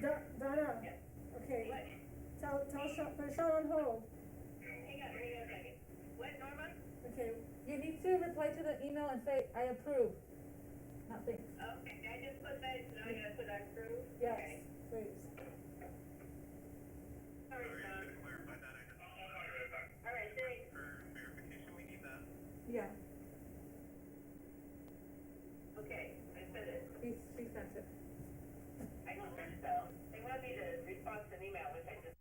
Donna, Yeah. okay, What? tell Sean, put Sean on hold. Hang on a second. What, Norma? Okay, You need to reply to the email and say, I approve. Not thanks. Okay, I just put that, now I gotta put on approve? yes, Okay. please. Sorry, Sean. To clarify that, I just All right, thanks. for verification, we need that. Yeah, Okay, I said it. he sent it. I don't think so. They want me to respond to an email, which I just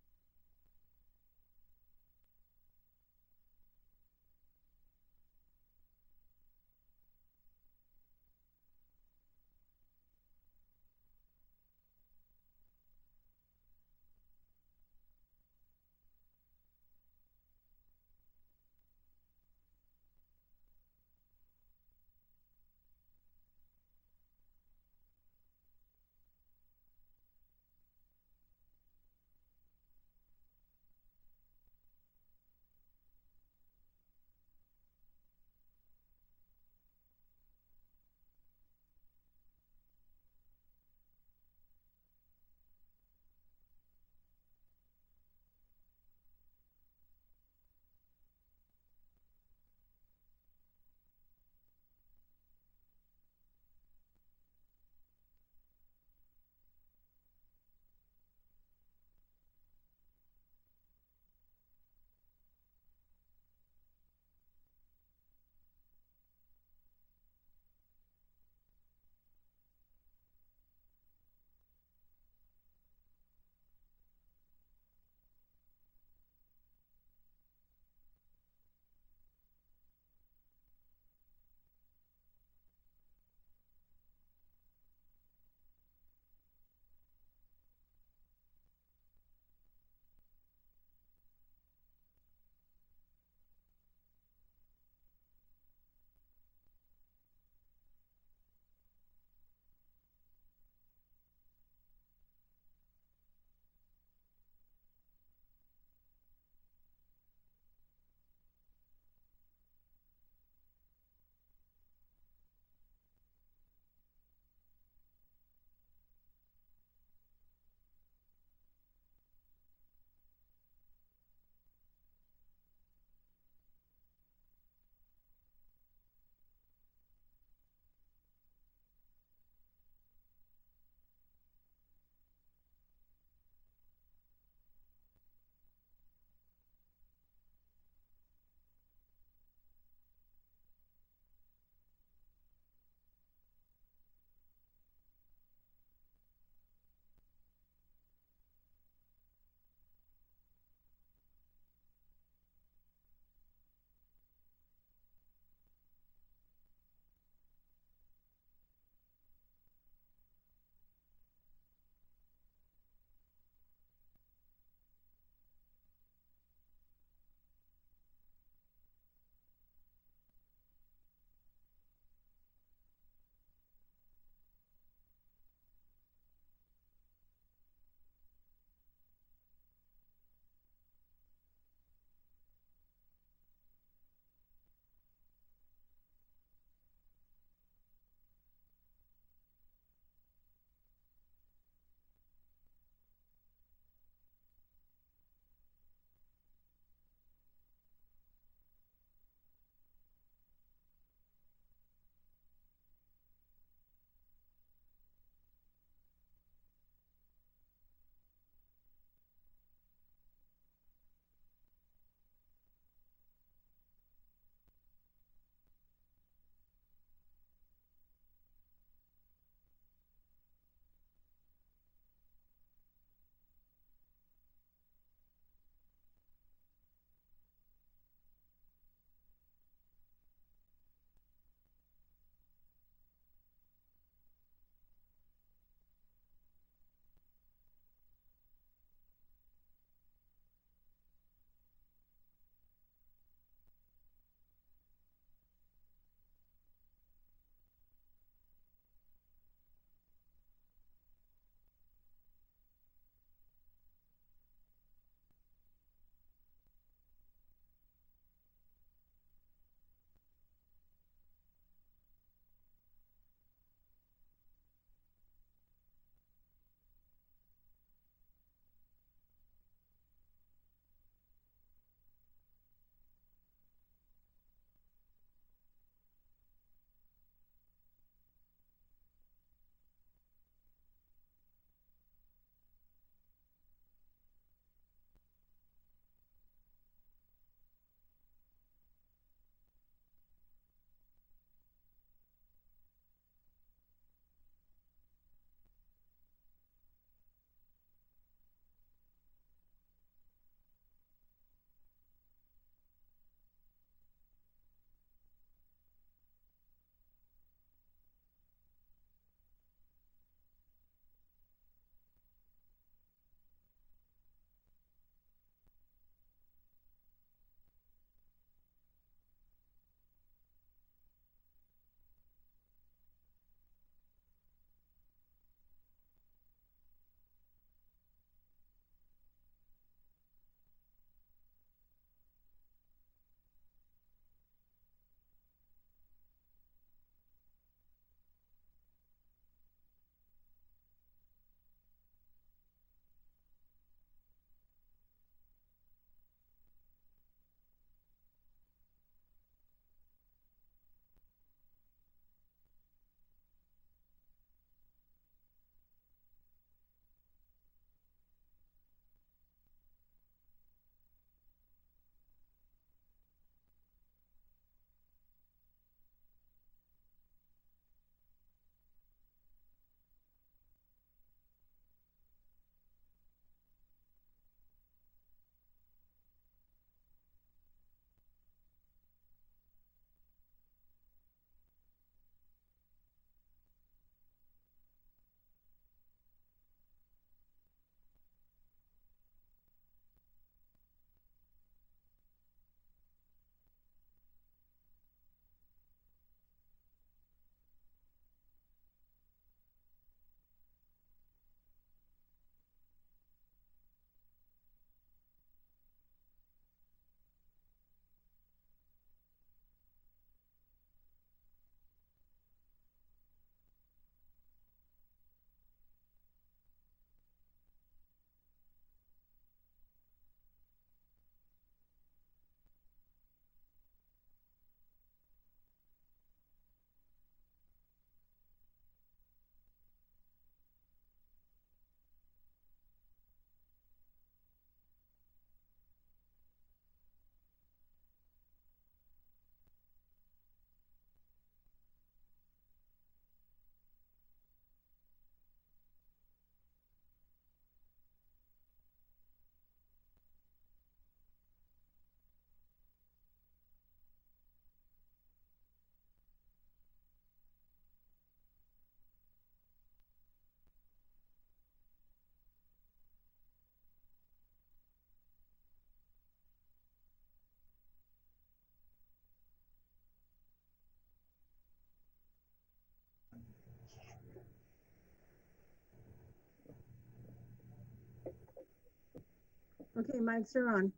mics are on.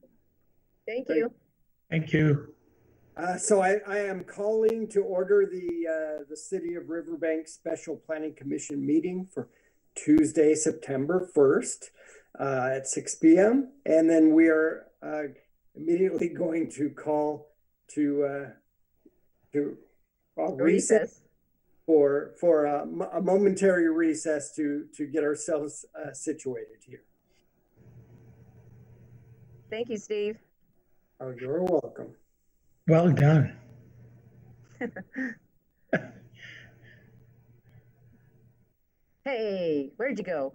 Thank you. Thank you. So I am calling to order the City of Riverbank Special Planning Commission meeting for Tuesday, September 1st at 6 p.m. And then we are immediately going to call to recess for a momentary recess to get ourselves situated here. Thank you, Steve. Oh, you're welcome. Well done. Hey, where'd you go?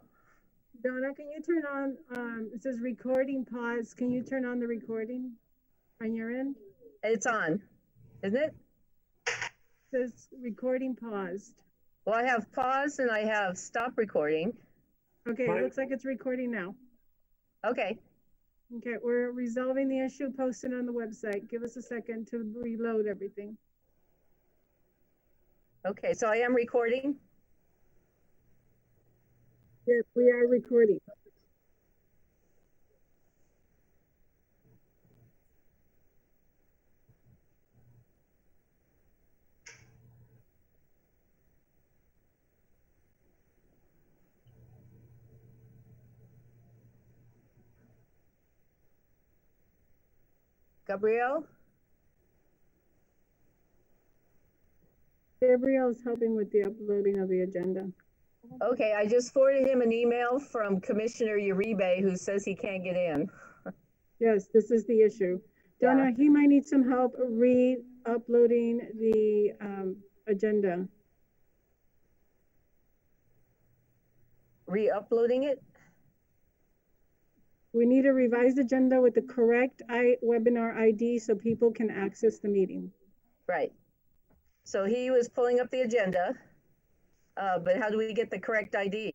Donna, can you turn on, it says recording pause. Can you turn on the recording on your end? It's on, isn't it? It says recording paused. Well, I have pause and I have stop recording. Okay, it looks like it's recording now. Okay, Okay, we're resolving the issue posted on the website. Give us a second to reload everything. okay, so I am recording. Yes, we are recording. Gabrielle? Gabrielle's helping with the uploading of the agenda. Okay, I just forwarded him an email from Commissioner Uribe who says he can't get in. Yes, this is the issue. Donna, he might need some help re-uploading the agenda. Re-uploading it? We need a revised agenda with the correct webinar ID so people can access the meeting. Right. So he was pulling up the agenda, but how do we get the correct ID?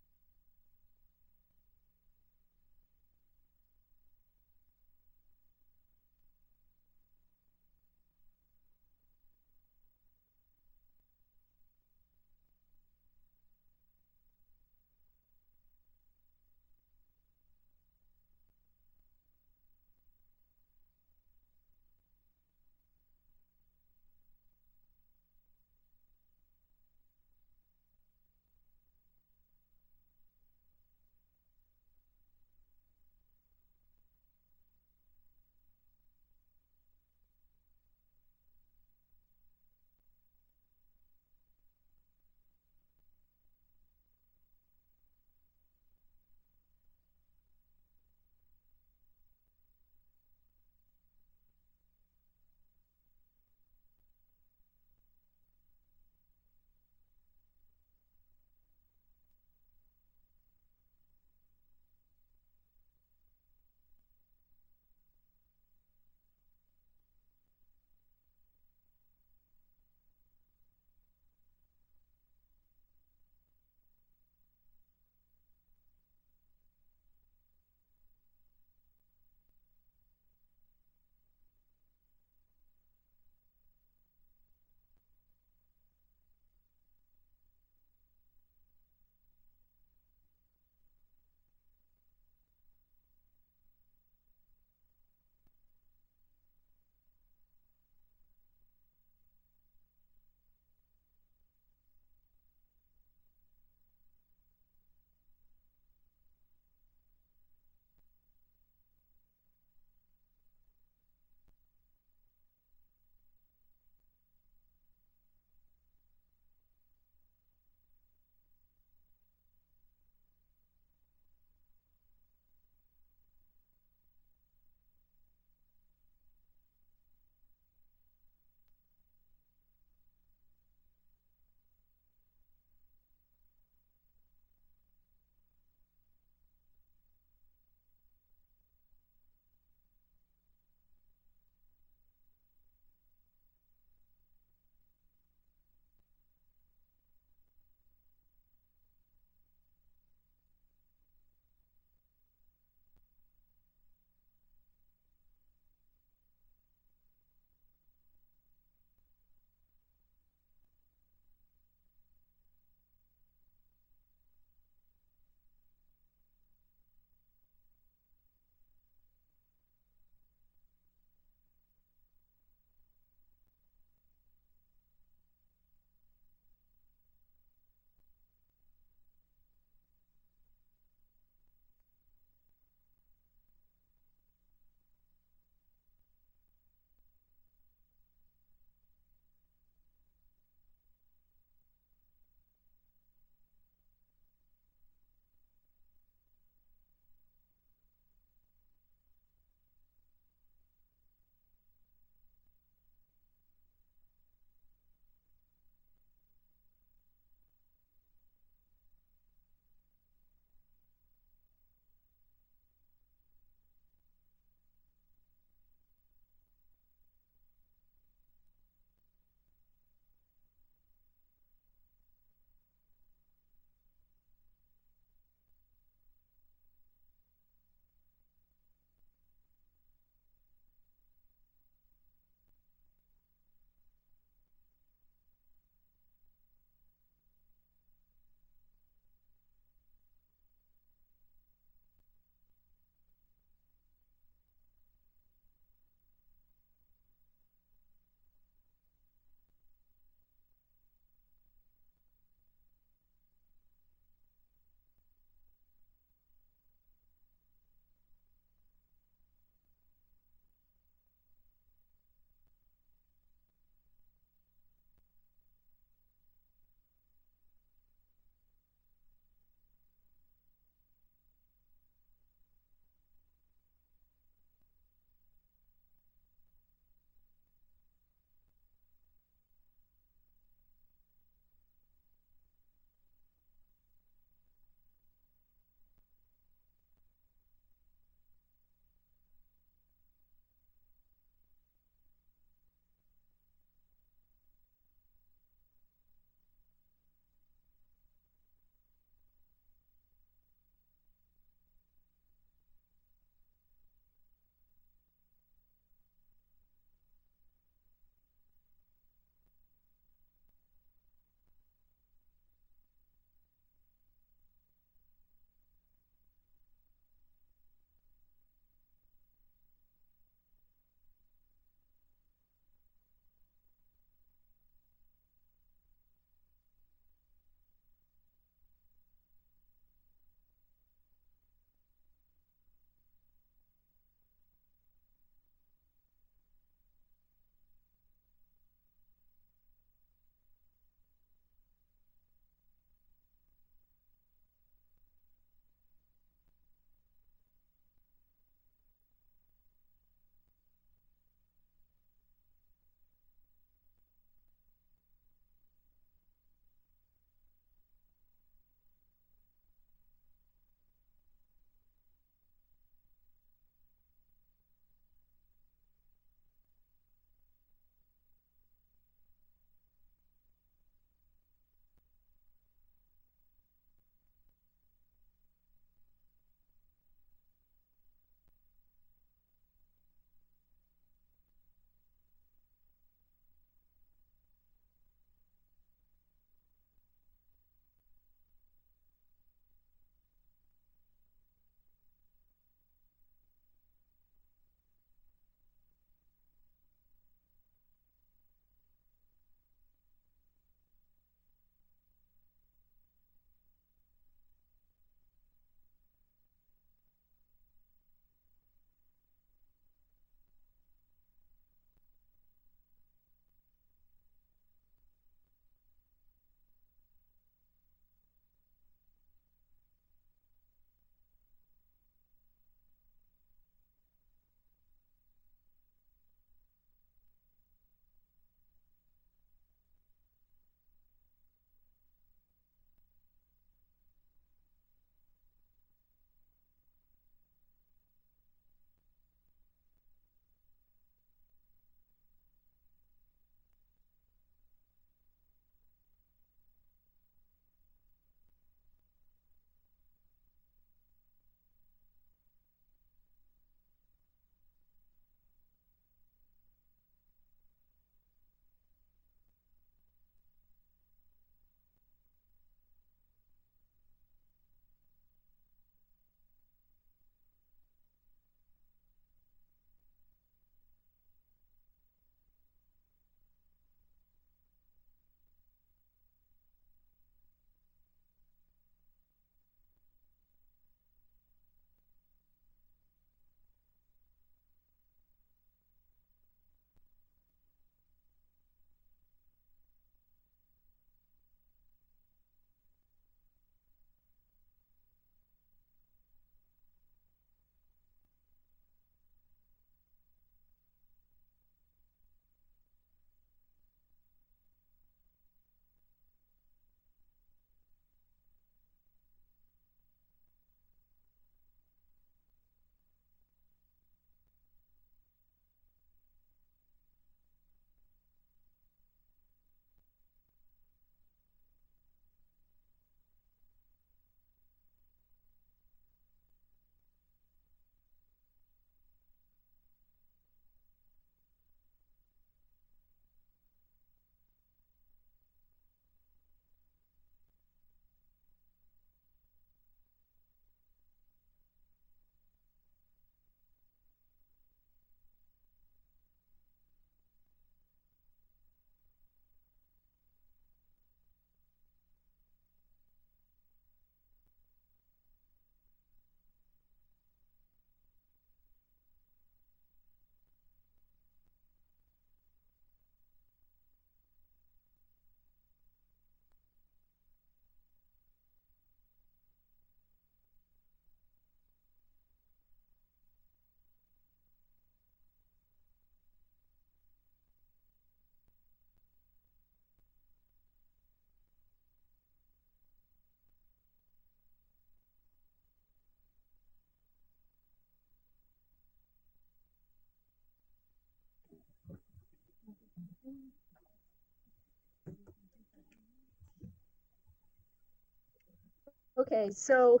Okay, so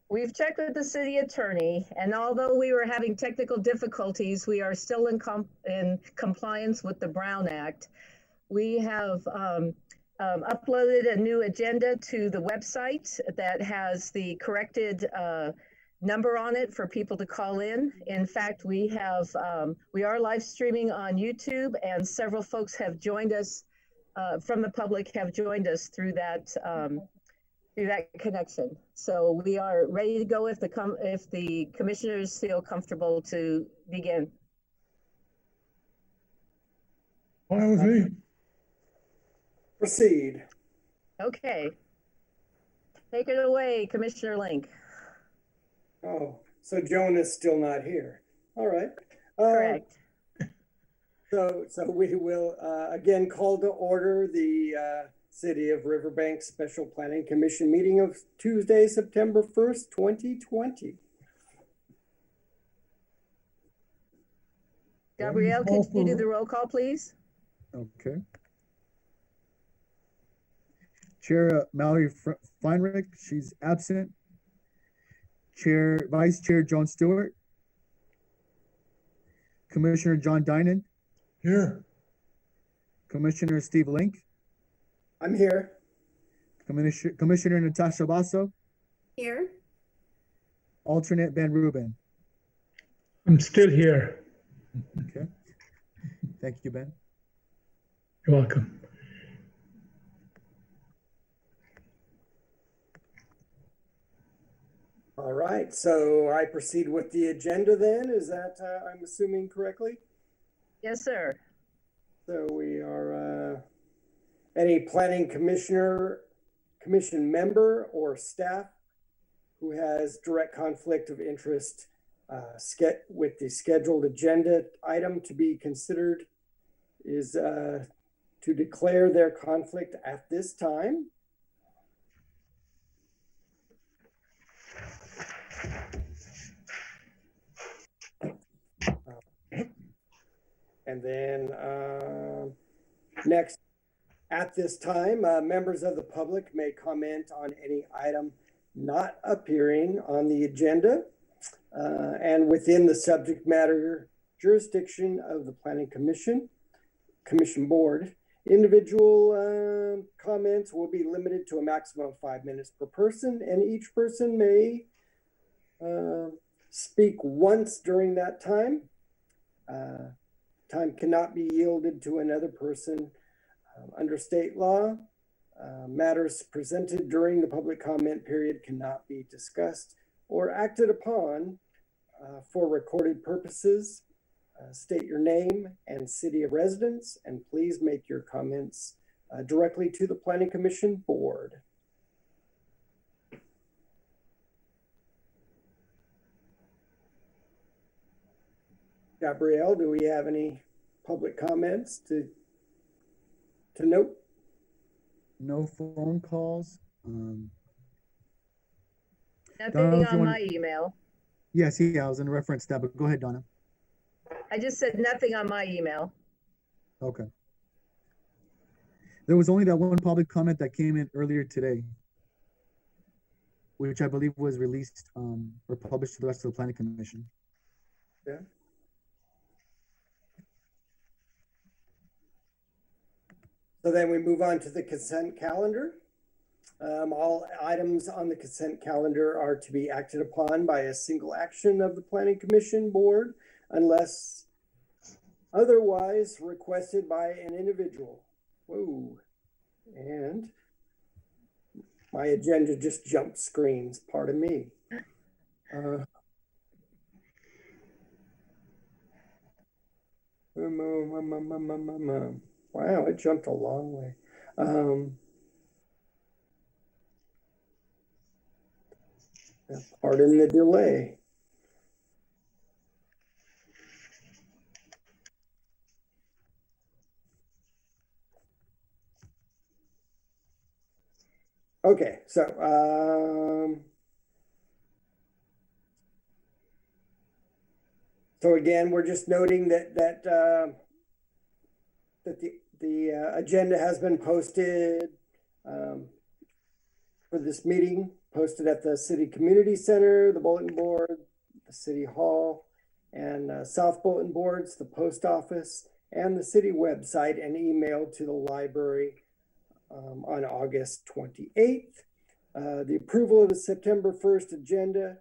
we've checked with the city attorney, and although we were having technical difficulties, we are still in compliance with the Brown Act. We have uploaded a new agenda to the website that has the corrected number on it for people to call in. In fact, we are live streaming on YouTube, and several folks have joined us from the public have joined us through that connection. So we are ready to go if the commissioners feel comfortable to begin. Fine with me. Proceed. Okay. Take it away, Commissioner Link. Oh, so Joan is still not here. All right. Correct. So we will again call to order the City of Riverbank Special Planning Commission meeting of Tuesday, September 1st, 2020. Gabrielle, could you do the roll call, please? Okay. Chair Mallory Feinrich, she's absent. Vice Chair Joan Stewart. Commissioner John Dinan. Here. Commissioner Steve Link. I'm here. Commissioner Natasha Basso. Here. Alternate Ben Rubin. I'm still here. Okay. Thank you, Ben. You're welcome. All right, so I proceed with the agenda then. Is that, I'm assuming correctly? Yes, sir. So we are, any planning commission member or staff who has direct conflict of interest with the scheduled agenda item to be considered is to declare their conflict at this time. And then next, at this time, members of the public may comment on any item not appearing on the agenda and within the subject matter jurisdiction of the Planning Commission Board. Individual comments will be limited to a maximum of 5 minutes per person, and each person may speak once during that time. Time cannot be yielded to another person. Under state law, matters presented during the public comment period cannot be discussed or acted upon for recorded purposes. State your name and city of residence, and please make your comments directly to the Planning Commission Board. Gabrielle, do we have any public comments to note? No phone calls. Nothing on my email. Yes, yeah, I was in reference to that, but go ahead, Donna. I just said nothing on my email. Okay. There was only that one public comment that came in earlier today, which I believe was released or published to the rest of the Planning Commission. Yeah. So then we move on to the consent calendar. All items on the consent calendar are to be acted upon by a single action of the Planning Commission Board unless otherwise requested by an individual. Whoa. And my agenda just jumped screens, pardon me. Wow, it jumped a long way. Pardon the delay. Okay, so again, we're just noting that the agenda has been posted for this meeting posted at the City Community Center, the bulletin board, the City Hall, and South Bulletin Boards, the post office, and the city website, and emailed to the library on August 28th. The approval of the September 1st agenda.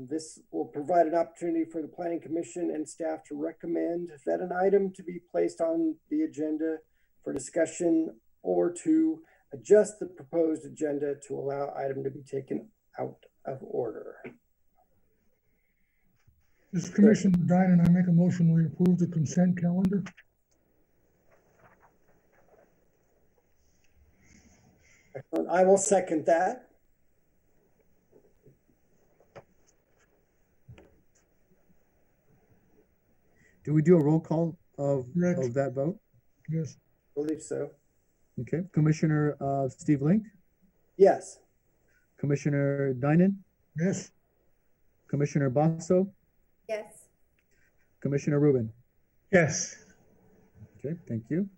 This will provide an opportunity for the Planning Commission and staff to recommend that an item to be placed on the agenda for discussion or to adjust the proposed agenda to allow item to be taken out of order. This is Commissioner Dinan. I make a motion we approve the consent calendar. I will second that. Do we do a roll call of Correct. that vote? Yes. I believe so. Okay, Commissioner Steve Link, Yes. Commissioner Dinan, Yes. Commissioner Basso, Yes. Commissioner Rubin. Yes. Okay, thank you.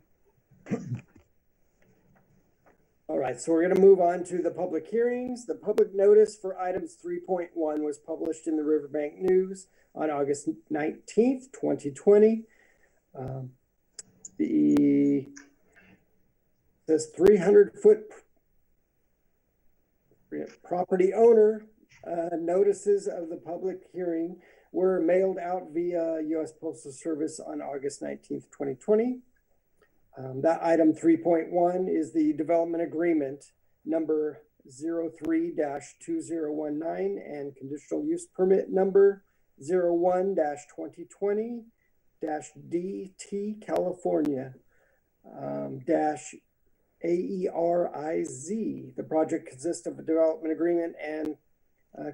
All right, so we're going to move on to the public hearings. The public notice for items 3.1 was published in the Riverbank News on August 19th, 2020. This 300-foot property owner notices of the public hearing were mailed out via U.S. Postal Service on August 19th, 2020. That item 3.1 is the development agreement number 03-2019 and conditional use permit number 01-2020-DT California -AERIZ. The project consists of a development agreement and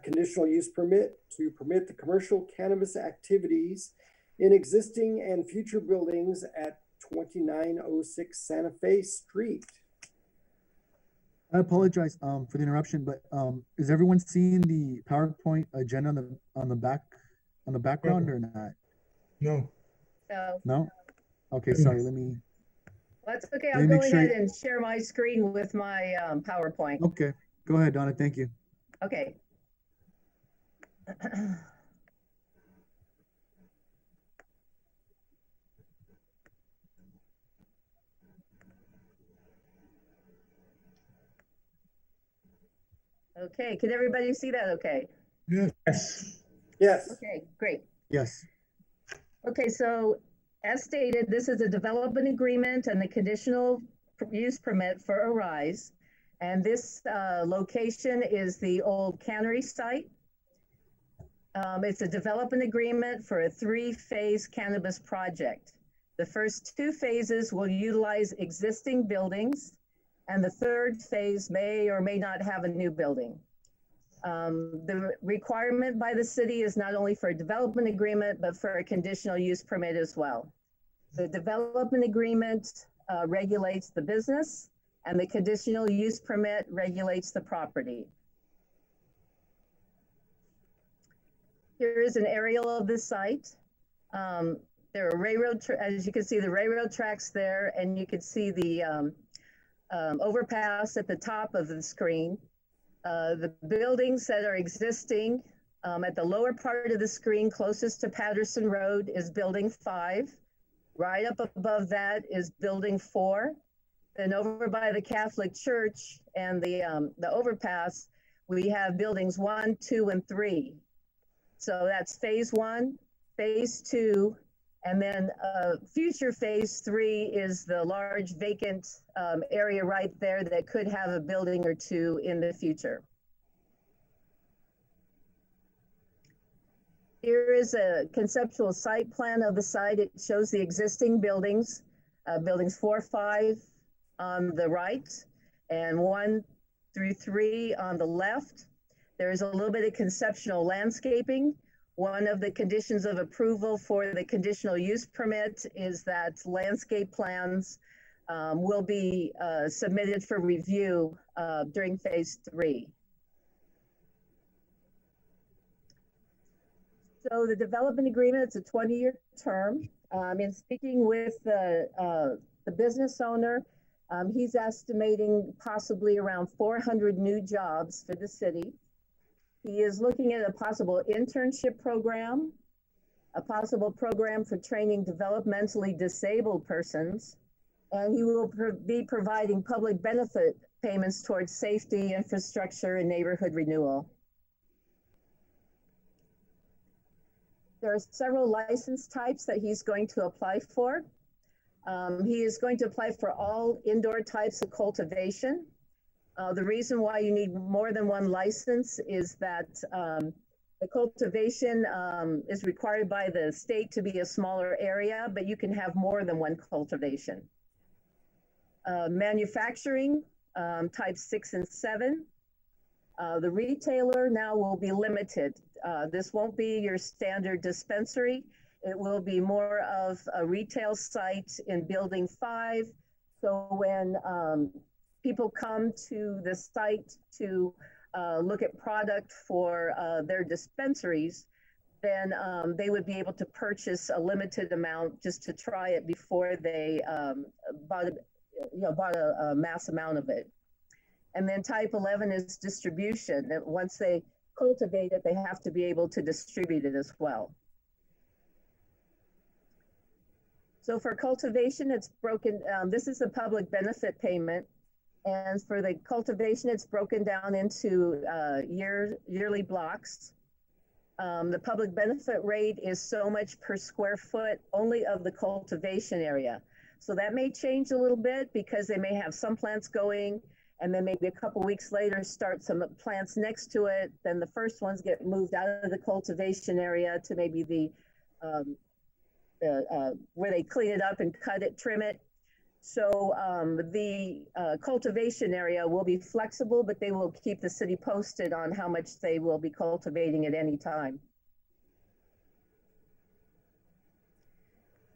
conditional use permit to permit the commercial cannabis activities in existing and future buildings at 2906 Santa Fe Street. I apologize for the interruption, but is everyone seeing the PowerPoint agenda on the background or not? No. So, No? Okay, sorry, let me, that's okay. Let I'll me go make sure ahead and share my screen with my PowerPoint. okay, go ahead, Donna, thank you. Okay. Okay, can everybody see that okay? Yes. Yes. Okay, great. Yes. Okay, so as stated, this is a development agreement and the conditional use permit for Aeriz. And this location is the old cannery site. It's a development agreement for a 3-phase cannabis project. The first 2 phases will utilize existing buildings, and the 3rd phase may or may not have a new building. The requirement by the city is not only for a development agreement, but for a conditional use permit as well. The development agreement regulates the business, and the conditional use permit regulates the property. Here is an aerial of the site. There are railroad, as you can see, the railroad tracks there, and you can see the overpass at the top of the screen. The buildings that are existing at the lower part of the screen closest to Patterson Road is building 5. Right up above that is building 4. Then over by the Catholic Church and the overpass, we have buildings 1, 2, and 3. So that's phase 1, phase 2, and then future phase 3 is the large vacant area right there that could have a building or 2 in the future. Here is a conceptual site plan of the site. It shows the existing buildings, buildings 4, 5 on the right, and 1 through 3 on the left. There is a little bit of conceptual landscaping. One of the conditions of approval for the conditional use permit is that landscape plans will be submitted for review during phase 3. So the development agreement, it's a 20-year term. In speaking with the business owner, He's estimating possibly around 400 new jobs for the city. He is looking at a possible internship program, a possible program for training developmentally disabled persons, and he will be providing public benefit payments towards safety, infrastructure, and neighborhood renewal. There are several license types that he's going to apply for. He is going to apply for all indoor types of cultivation. The reason why you need more than one license is that the cultivation is required by the state to be a smaller area, but you can have more than one cultivation. Manufacturing, types 6 and 7. The retailer now will be limited. This won't be your standard dispensary. It will be more of a retail site in building 5. So when people come to the site to look at product for their dispensaries, then they would be able to purchase a limited amount just to try it before they bought a mass amount of it. And then type 11 is distribution. Once they cultivate it, they have to be able to distribute it as well. So for cultivation, it's broken, this is a public benefit payment. And for the cultivation, it's broken down into yearly blocks. The public benefit rate is so much per square foot only of the cultivation area. So that may change a little bit because they may have some plants going and then maybe a couple weeks later start some plants next to it. Then the first ones get moved out of the cultivation area to maybe the where they clean it up and cut it, trim it. So the cultivation area will be flexible, but they will keep the city posted on how much they will be cultivating at any time.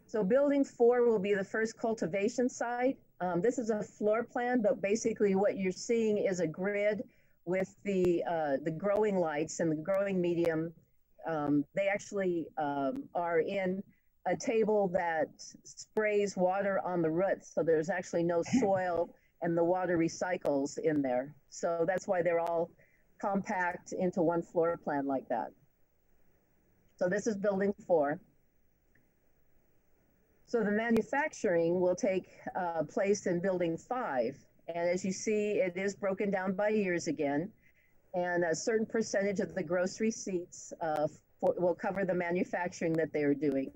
So building 4 will be the first cultivation site. This is a floor plan, but basically what you're seeing is a grid with the growing lights and the growing medium. They actually are in a table that sprays water on the roots. So there's actually no soil and the water recycles in there. So that's why they're all compact into one floor plan like that. So this is building 4. So the manufacturing will take place in building 5. And as you see, it is broken down by years again. And a certain percentage of the gross receipts will cover the manufacturing that they are doing.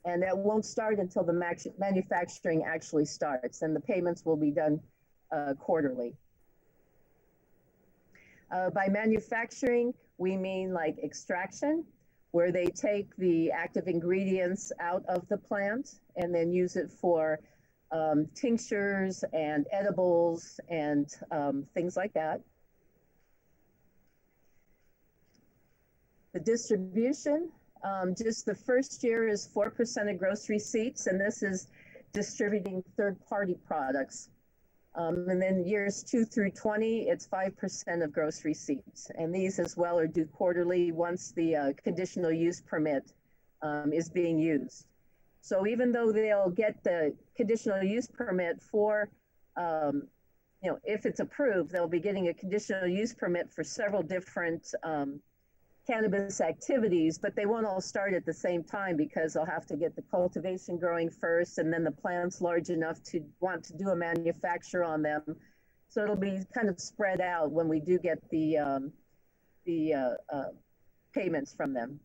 And that won't start until the manufacturing actually starts, and the payments will be done quarterly. By manufacturing, we mean like extraction, where they take the active ingredients out of the plant and then use it for tinctures and edibles and things like that. The distribution, just the first year is 4% of gross receipts, and this is distributing third-party products. And then years 2 through 20, it's 5% of gross receipts. And these as well are due quarterly once the conditional use permit is being used. So even though they'll get the conditional use permit for, if it's approved, they'll be getting a conditional use permit for several different cannabis activities, but they won't all start at the same time because they'll have to get the cultivation growing first and then the plants large enough to want to do a manufacture on them. So it'll be kind of spread out when we do get the payments from them.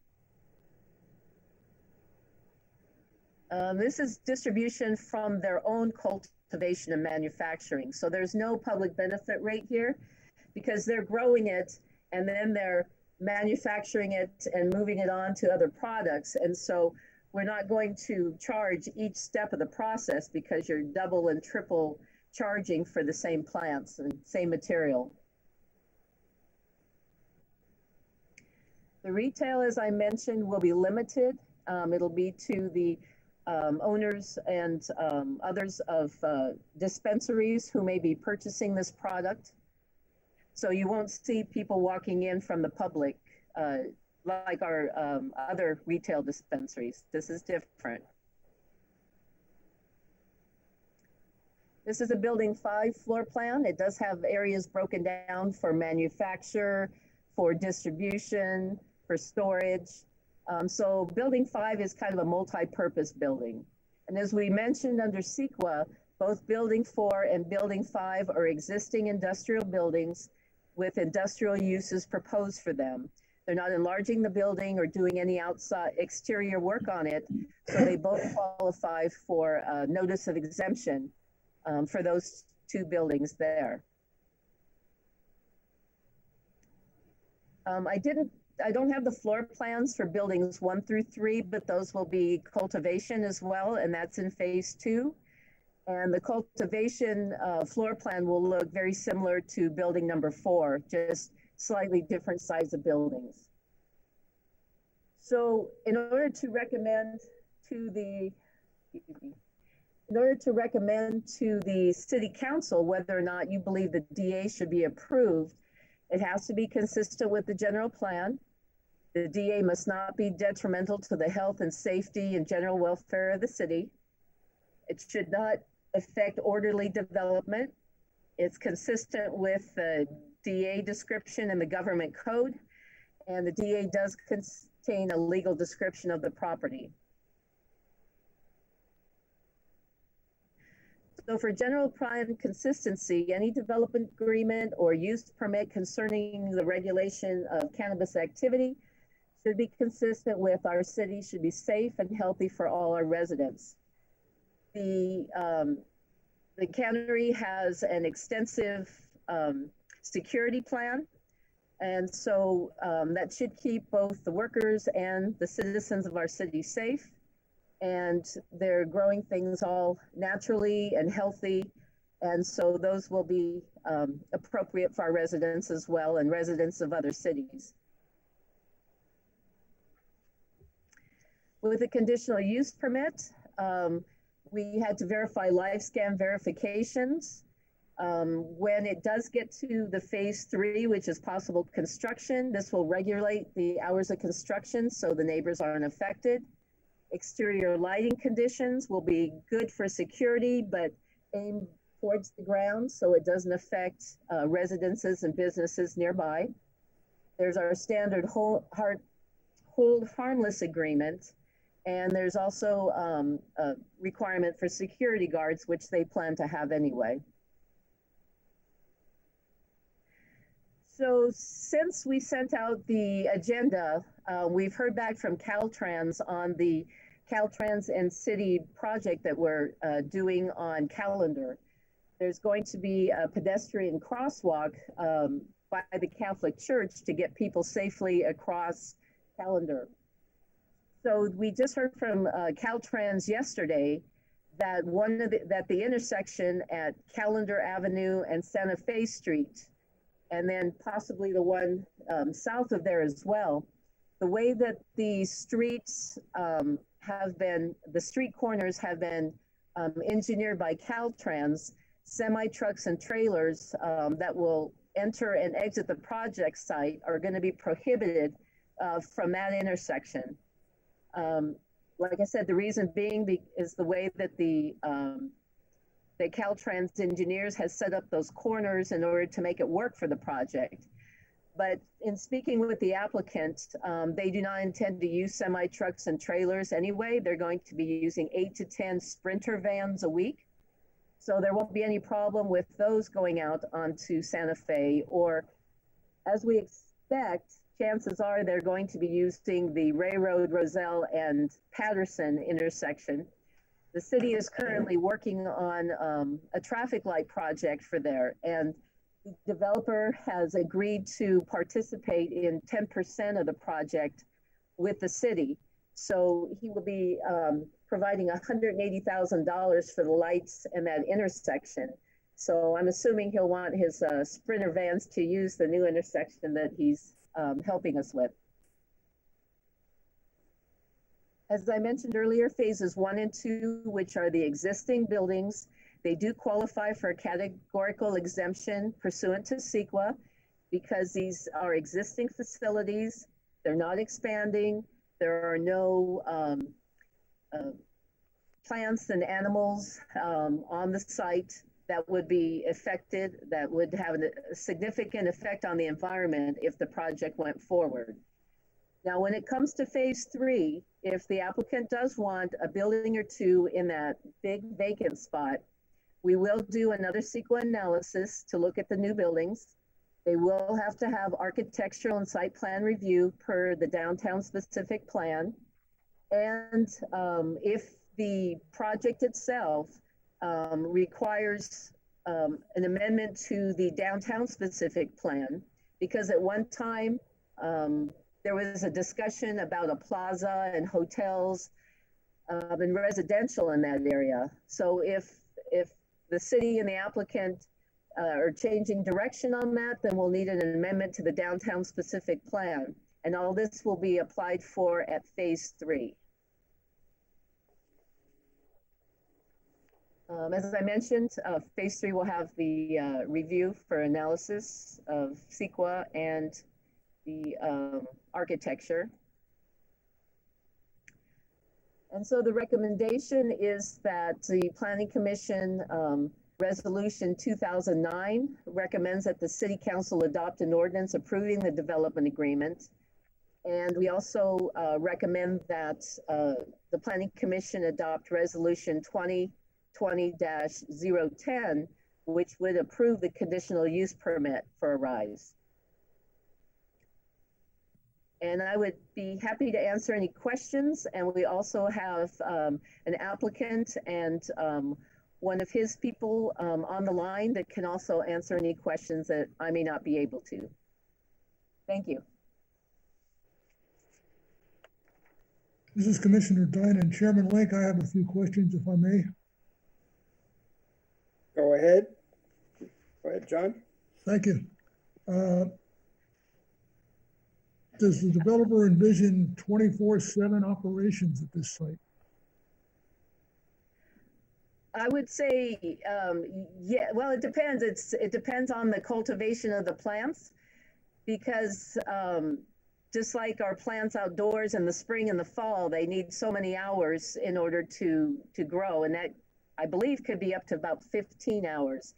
This is distribution from their own cultivation and manufacturing. So there's no public benefit rate here because they're growing it and then they're manufacturing it and moving it on to other products. And so we're not going to charge each step of the process because you're double and triple charging for the same plants and same material. The retail, as I mentioned, will be limited. It'll be to the owners and others of dispensaries who may be purchasing this product. So you won't see people walking in from the public like our other retail dispensaries. This is different. This is a building 5 floor plan. It does have areas broken down for manufacture, for distribution, for storage. So building 5 is kind of a multi-purpose building. And as we mentioned under CEQA, both building 4 and building 5 are existing industrial buildings with industrial uses proposed for them. They're not enlarging the building or doing any outside exterior work on it. So they both qualify for a notice of exemption for those 2 buildings there. I don't have the floor plans for buildings 1 through 3, but those will be cultivation as well, and that's in phase 2. And the cultivation floor plan will look very similar to building number 4, just slightly different size of buildings. So in order to recommend to the city council whether or not you believe the DA should be approved, it has to be consistent with the general plan. The DA must not be detrimental to the health and safety and general welfare of the city. It should not affect orderly development. It's consistent with the DA description in the government code, and the DA does contain a legal description of the property. So for general plan consistency, any development agreement or use permit concerning the regulation of cannabis activity should be consistent with our city should be safe and healthy for all our residents. The cannery has an extensive security plan, and so that should keep both the workers and the citizens of our city safe. And they're growing things all naturally and healthy, and so those will be appropriate for our residents as well and residents of other cities. With a conditional use permit, we had to verify live scan verifications. When it does get to the phase 3, which is possible construction, this will regulate the hours of construction so the neighbors aren't affected. Exterior lighting conditions will be good for security, but aimed towards the ground so it doesn't affect residences and businesses nearby. There's our standard hold harmless agreement, and there's also a requirement for security guards, which they plan to have anyway. So since we sent out the agenda, we've heard back from Caltrans on the Caltrans and City project that we're doing on Calendar. There's going to be a pedestrian crosswalk by the Catholic Church to get people safely across Calendar. So we just heard from Caltrans yesterday that the intersection at Calendar Avenue and Santa Fe Street, and then possibly the one south of there as well, the way that the streets the street corners have been engineered by Caltrans, semi-trucks and trailers that will enter and exit the project site are going to be prohibited from that intersection. Like I said, the reason being is the way that the Caltrans engineers has set up those corners in order to make it work for the project. But in speaking with the applicant, they do not intend to use semi-trucks and trailers anyway. They're going to be using 8 to 10 Sprinter vans a week. So there won't be any problem with those going out onto Santa Fe, or as we expect, chances are they're going to be using the Railroad, Roselle, and Patterson intersection. The city is currently working on a traffic light project for there, and the developer has agreed to participate in 10% of the project with the city. So he will be providing $180,000 for the lights in that intersection. So I'm assuming he'll want his Sprinter vans to use the new intersection that he's helping us with. As I mentioned earlier, phases 1 and 2, which are the existing buildings, they do qualify for a categorical exemption pursuant to CEQA because these are existing facilities. They're not expanding. There are no plants and animals on the site. that would be affected, that would have a significant effect on the environment if the project went forward. Now, when it comes to phase 3, if the applicant does want a building or two in that big vacant spot, we will do another CEQA analysis to look at the new buildings. They will have to have architectural and site plan review per the downtown specific plan. And if the project itself requires an amendment to the downtown specific plan, because at one time there was a discussion about a plaza and hotels and residential in that area. So if the city and the applicant are changing direction on that, then we'll need an amendment to the downtown specific plan. And all this will be applied for at phase 3. As I mentioned, phase 3 will have the review for analysis of CEQA and the architecture. And so the recommendation is that the Planning Commission Resolution 2009 recommends that the City Council adopt an ordinance approving the development agreement. And we also recommend that the Planning Commission adopt Resolution 2020-010, which would approve the conditional use permit for Aeriz. And I would be happy to answer any questions. And we also have an applicant and one of his people on the line that can also answer any questions that I may not be able to. Thank you. This is Commissioner Dunn and Chairman Link. I have a few questions, if I may. Go ahead. Go ahead, John. Thank you. Does the developer envision 24/7 operations at this site? I would say, yeah, well, it depends. It depends on the cultivation of the plants, because just like our plants outdoors in the spring and the fall, they need so many hours in order to grow. And that, I believe, could be up to about 15 hours.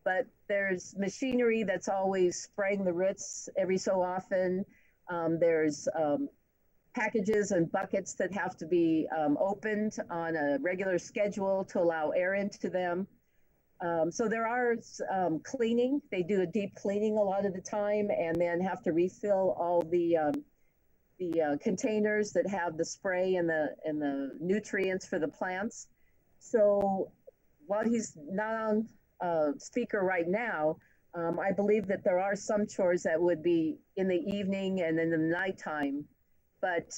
But there's machinery that's always spraying the roots every so often. There's packages and buckets that have to be opened on a regular schedule to allow air into them. So there are cleaning. They do a deep cleaning a lot of the time, and then have to refill all the containers that have the spray and the nutrients for the plants. So while he's not on speaker right now, I believe that there are some chores that would be in the evening and in the nighttime, but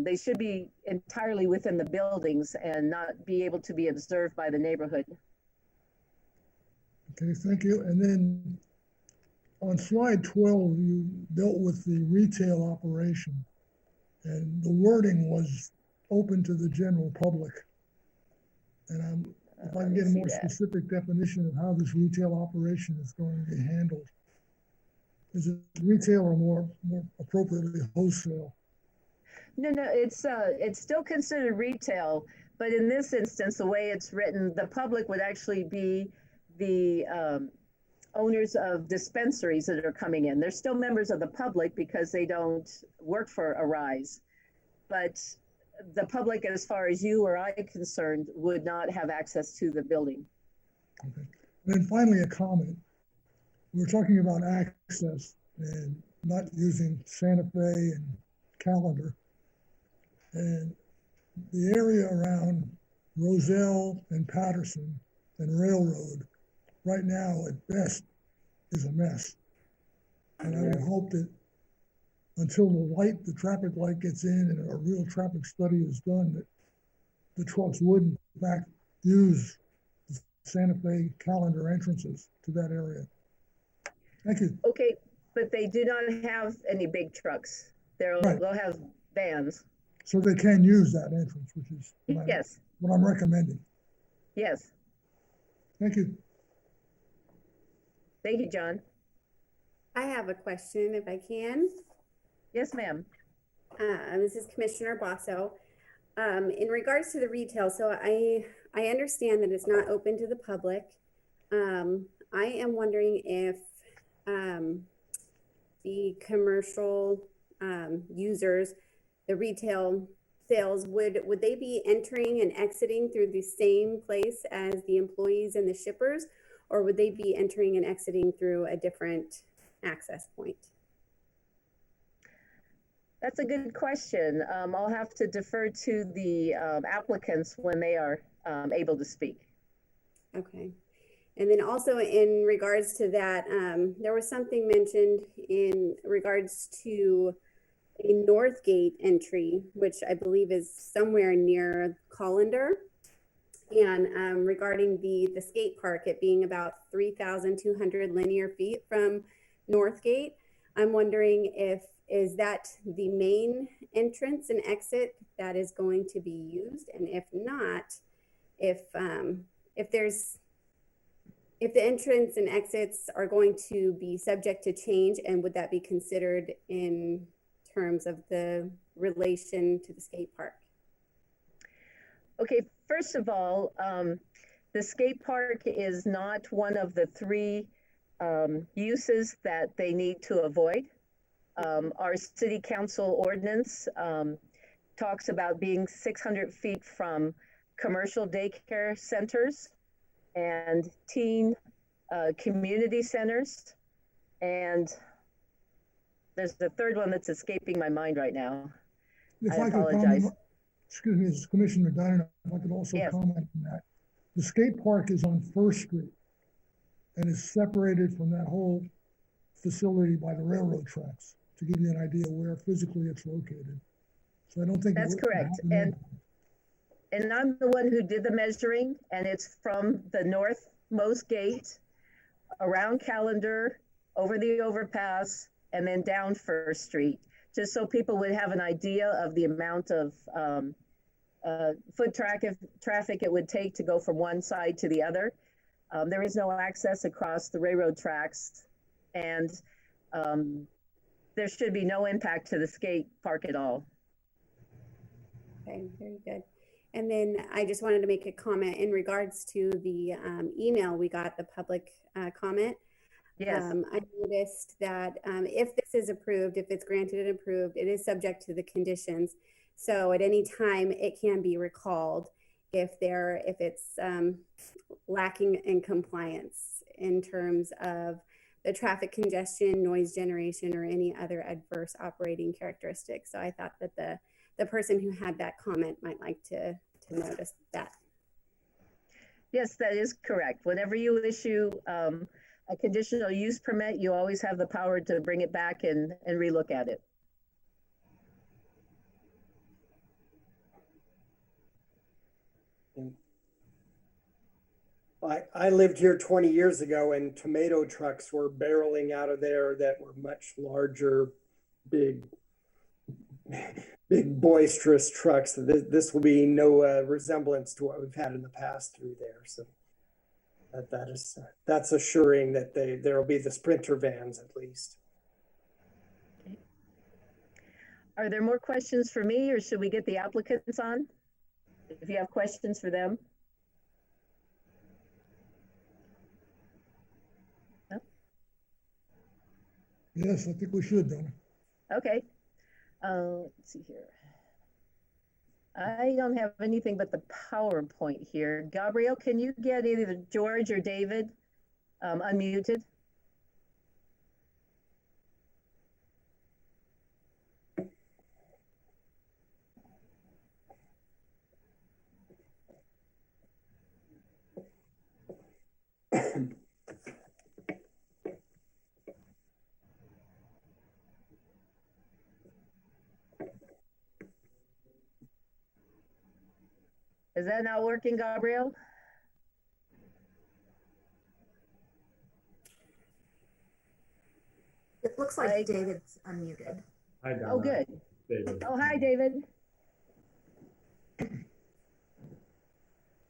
they should be entirely within the buildings and not be able to be observed by the neighborhood. Okay, thank you. And then on slide 12, you dealt with the retail operation, and the wording was open to the general public. And if I can get a more specific definition of how this retail operation is going to be handled. Is it retail or more appropriately wholesale? No, it's still considered retail, but in this instance, the way it's written, the public would actually be the owners of dispensaries that are coming in. They're still members of the public because they don't work for Aeriz, but the public, as far as you or I are concerned, would not have access to the building. Okay. And then finally, a comment. We're talking about access and not using Santa Fe and Calendar. And the area around Roselle and Patterson and Railroad right now at best is a mess. And I would hope that until the traffic light gets in and a real traffic study is done, that the trucks would in fact use the Santa Fe Calendar entrances to that area. Thank you. Okay, but they do not have any big trucks. They'll have vans. So they can use that entrance, which is what I'm recommending. Yes. Thank you. Thank you, John. I have a question, if I can. Yes, ma'am. This is Commissioner Basso. In regards to the retail, so I understand that it's not open to the public. I am wondering if the commercial users, the retail sales, would they be entering and exiting through the same place as the employees and the shippers, or would they be entering and exiting through a different access point? That's a good question. I'll have to defer to the applicants when they are able to speak. Okay. And then also in regards to that, there was something mentioned in regards to a north gate entry, which I believe is somewhere near Colander. And regarding the skate park, it being about 3,200 linear feet from North Gate, I'm wondering is that the main entrance and exit that is going to be used? And if not, if the entrance and exits are going to be subject to change, and would that be considered in terms of the relation to the skate park? Okay, first of all, the skate park is not one of the three uses that they need to avoid. Our city council ordinance talks about being 600 feet from commercial daycare centers and teen community centers. And there's the third one that's escaping my mind right now. If I I could apologize. comment, excuse me, as Commissioner Diner, if I could also Yes. comment on that. The skate park is on First Street and is separated from that whole facility by the railroad tracks, to give you an idea where physically it's located. So I don't think That's correct. And I'm the one who did the measuring, and it's from the northmost gate around Callender, over the overpass, and then down First Street, just so people would have an idea of the amount of foot traffic it would take to go from one side to the other. There is no access across the railroad tracks, and there should be no impact to the skate park at all. Okay, very good. And then I just wanted to make a comment in regards to the email we got, the public comment. Yes. I noticed that if this is approved, if it's granted and approved, it is subject to the conditions. So at any time it can be recalled if it's lacking in compliance in terms of the traffic congestion, noise generation, or any other adverse operating characteristics. So I thought that the person who had that comment might like to notice that. Yes, that is correct. Whenever you issue a conditional use permit, you always have the power to bring it back and relook at it. I lived here 20 years ago, and tomato trucks were barreling out of there that were much larger, big boisterous trucks. This will be no resemblance to what we've had in the past through there. So that's assuring that there will be the Sprinter vans at least. Okay. Are there more questions for me, or should we get the applicants on? If you have questions for them. No? Yes, I think we should, Donna. Okay. Let's see here. I don't have anything but the PowerPoint here. Gabrielle, can you get either George or David unmuted? Is that not working, Gabrielle? It looks like David's unmuted. Hi, Donna. Oh, good. David. Oh, hi, David.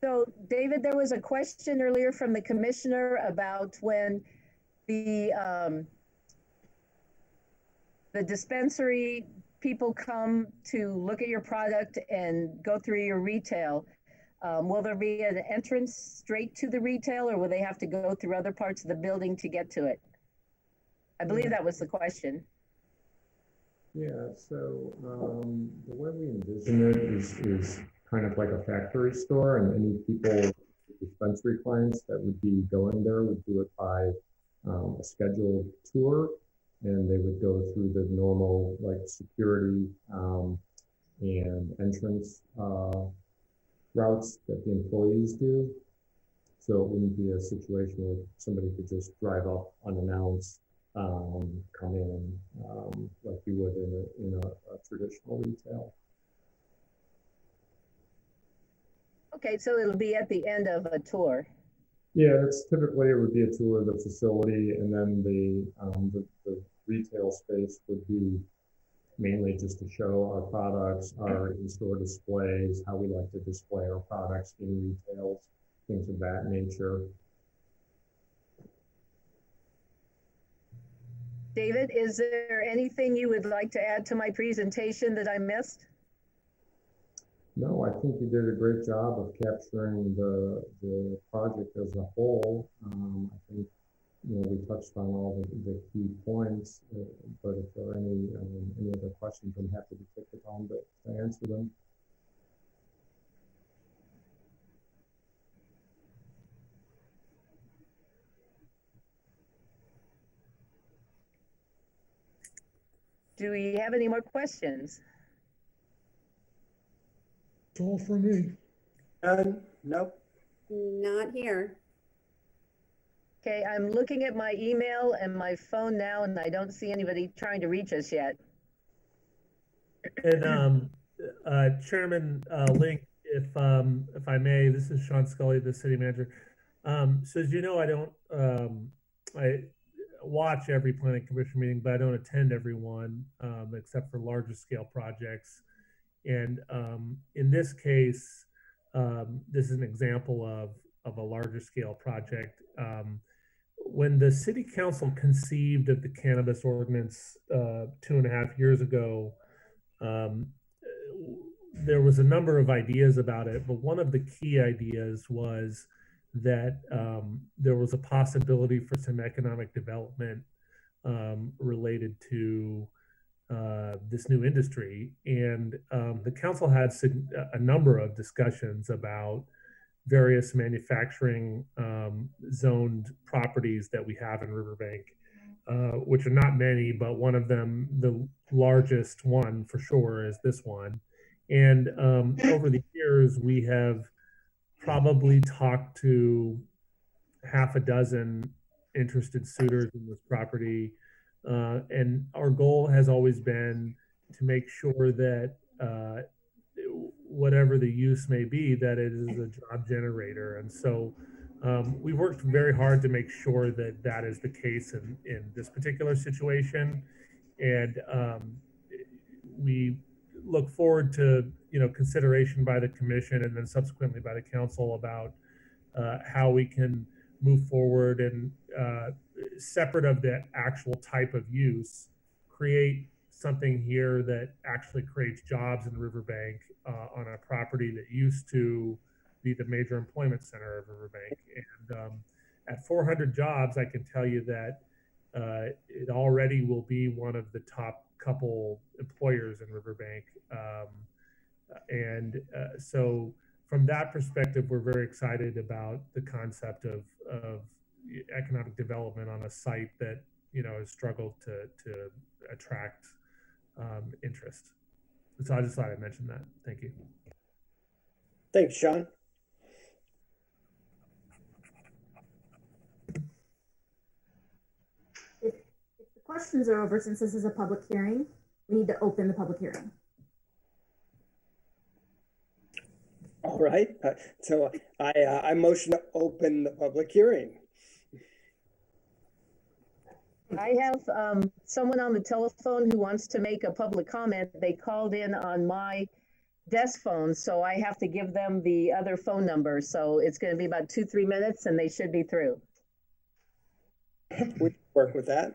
So, David, there was a question earlier from the commissioner about when the dispensary people come to look at your product and go through your retail. Will there be an entrance straight to the retail, or will they have to go through other parts of the building to get to it? I believe that was the question. Yeah, so the way we envision it is kind of like a factory store, and any people, dispensary clients that would be going there would do it by a scheduled tour, and they would go through the normal like security and entrance routes that the employees do. So it wouldn't be a situation where somebody could just drive up unannounced, come in like you would in a traditional retail. Okay, so it'll be at the end of a tour. Yeah, it's typically it would be a tour of the facility, and then the retail space would be mainly just to show our products, our in-store displays, how we like to display our products in retails, things of that nature. David, is there anything you would like to add to my presentation that I missed? No, I think you did a great job of capturing the project as a whole. I think we touched on all the key points, but if there are any other questions, I'm happy to take the time to answer them. Do we have any more questions? It's all for me. Nope. Not here. Okay, I'm looking at my email and my phone now, and I don't see anybody trying to reach us yet. And Chairman Link, if I may, this is Sean Scully, the city manager. So as you know, I watch every planning commission meeting, but I don't attend every one except for larger scale projects. And in this case, this is an example of a larger scale project. When the city council conceived of the cannabis ordinance 2.5 years ago, there was a number of ideas about it, but one of the key ideas was that there was a possibility for some economic development related to this new industry. And the council had a number of discussions about various manufacturing zoned properties that we have in Riverbank, which are not many, but one of them, the largest one for sure, is this one. And over the years, we have probably talked to half a dozen interested suitors in this property. And our goal has always been to make sure that whatever the use may be, that it is a job generator. And so we worked very hard to make sure that that is the case in this particular situation. And we look forward to consideration by the commission and then subsequently by the council about how we can move forward and separate of the actual type of use, create something here that actually creates jobs in Riverbank on a property that used to be the major employment center of Riverbank. And at 400 jobs, I can tell you that it already will be one of the top couple employers in Riverbank. So from that perspective, we're very excited about the concept of economic development on a site that has struggled to attract interest. So I just thought I'd mention that. Thank you. Thanks, Sean. If the questions are over, since this is a public hearing, we need to open the public hearing. All right. So I motion to open the public hearing. I have someone on the telephone who wants to make a public comment. They called in on my desk phone, so I have to give them the other phone number. So it's going to be about 2-3 minutes and they should be through. We work with that.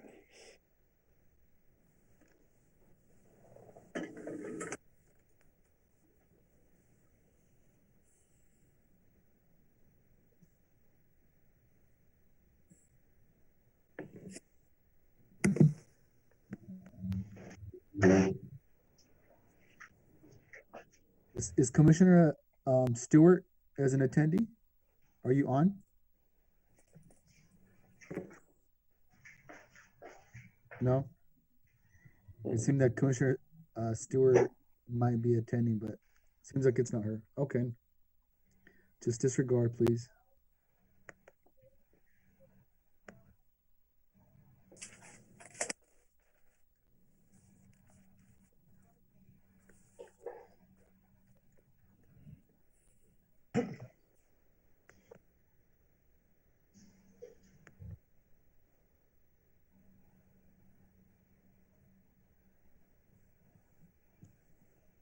Is Commissioner Stewart as an attendee? Are you on? No? It seemed that Commissioner Stewart might be attending, but seems like it's not her. Okay. Just disregard, please.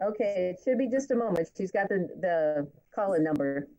Okay, it should be just a moment. She's got the call-in number.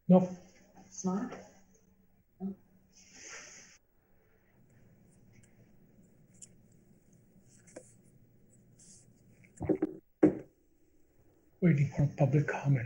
Nope. Smart. Waiting for public comment.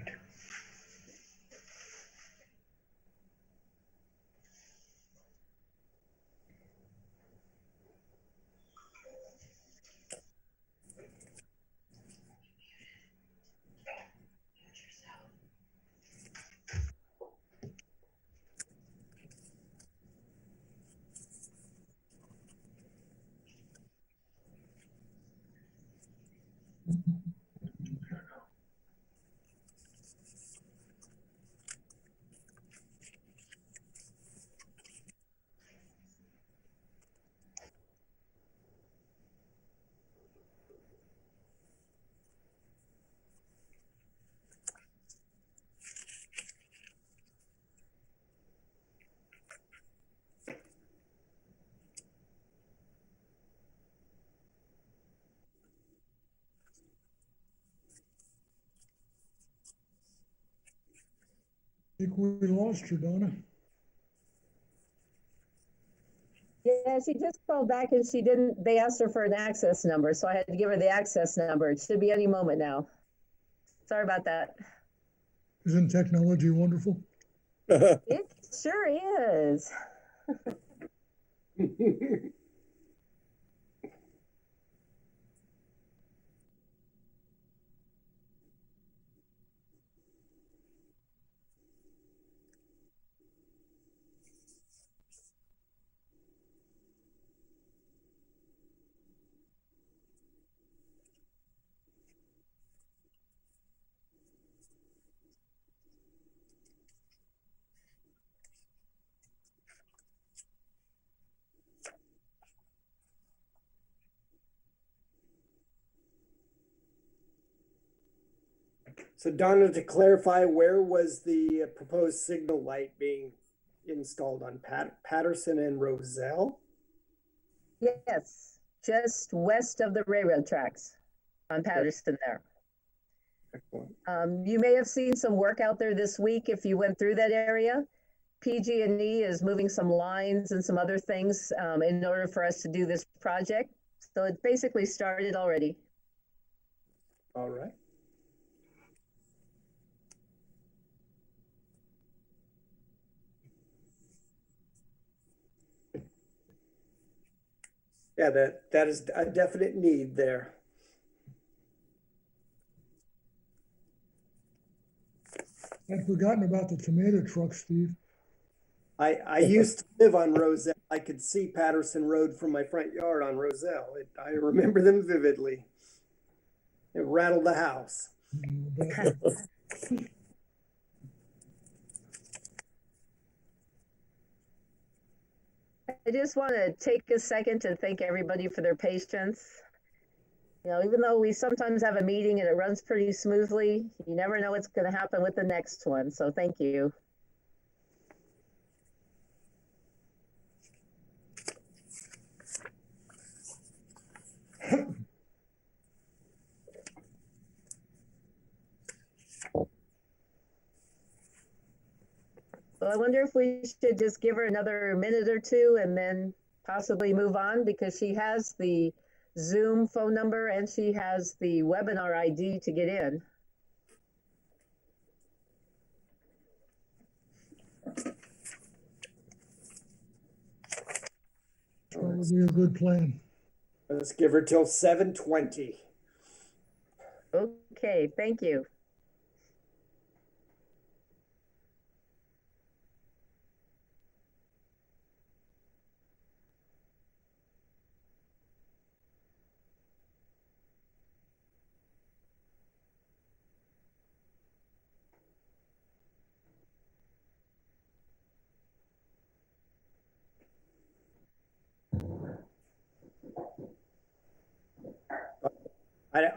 I think we lost her, Donna. Yeah, she just called back and she didn't, they asked her for an access number, so I had to give her the access number. It should be any moment now. Sorry about that. Isn't technology wonderful? It sure is. So Donna, to clarify, where was the proposed signal light being installed on Patterson and Roselle? Yes, just west of the railroad tracks on Patterson there. Excellent. You may have seen some work out there this week if you went through that area. PG&E is moving some lines and some other things in order for us to do this project. So it's basically started already. All right. Yeah, that is a definite need there. I'd forgotten about the tomato truck, Steve. I used to live on Roselle. I could see Patterson Road from my front yard on Roselle. I remember them vividly. It rattled the house. I just want to take a second to thank everybody for their patience. You know, even though we sometimes have a meeting and it runs pretty smoothly, you never know what's going to happen with the next one. So thank you. So I wonder if we should just give her another minute or two and then possibly move on, because she has the Zoom phone number and she has the webinar ID to get in. Probably a good plan. Let's give her till 7:20. Okay, thank you.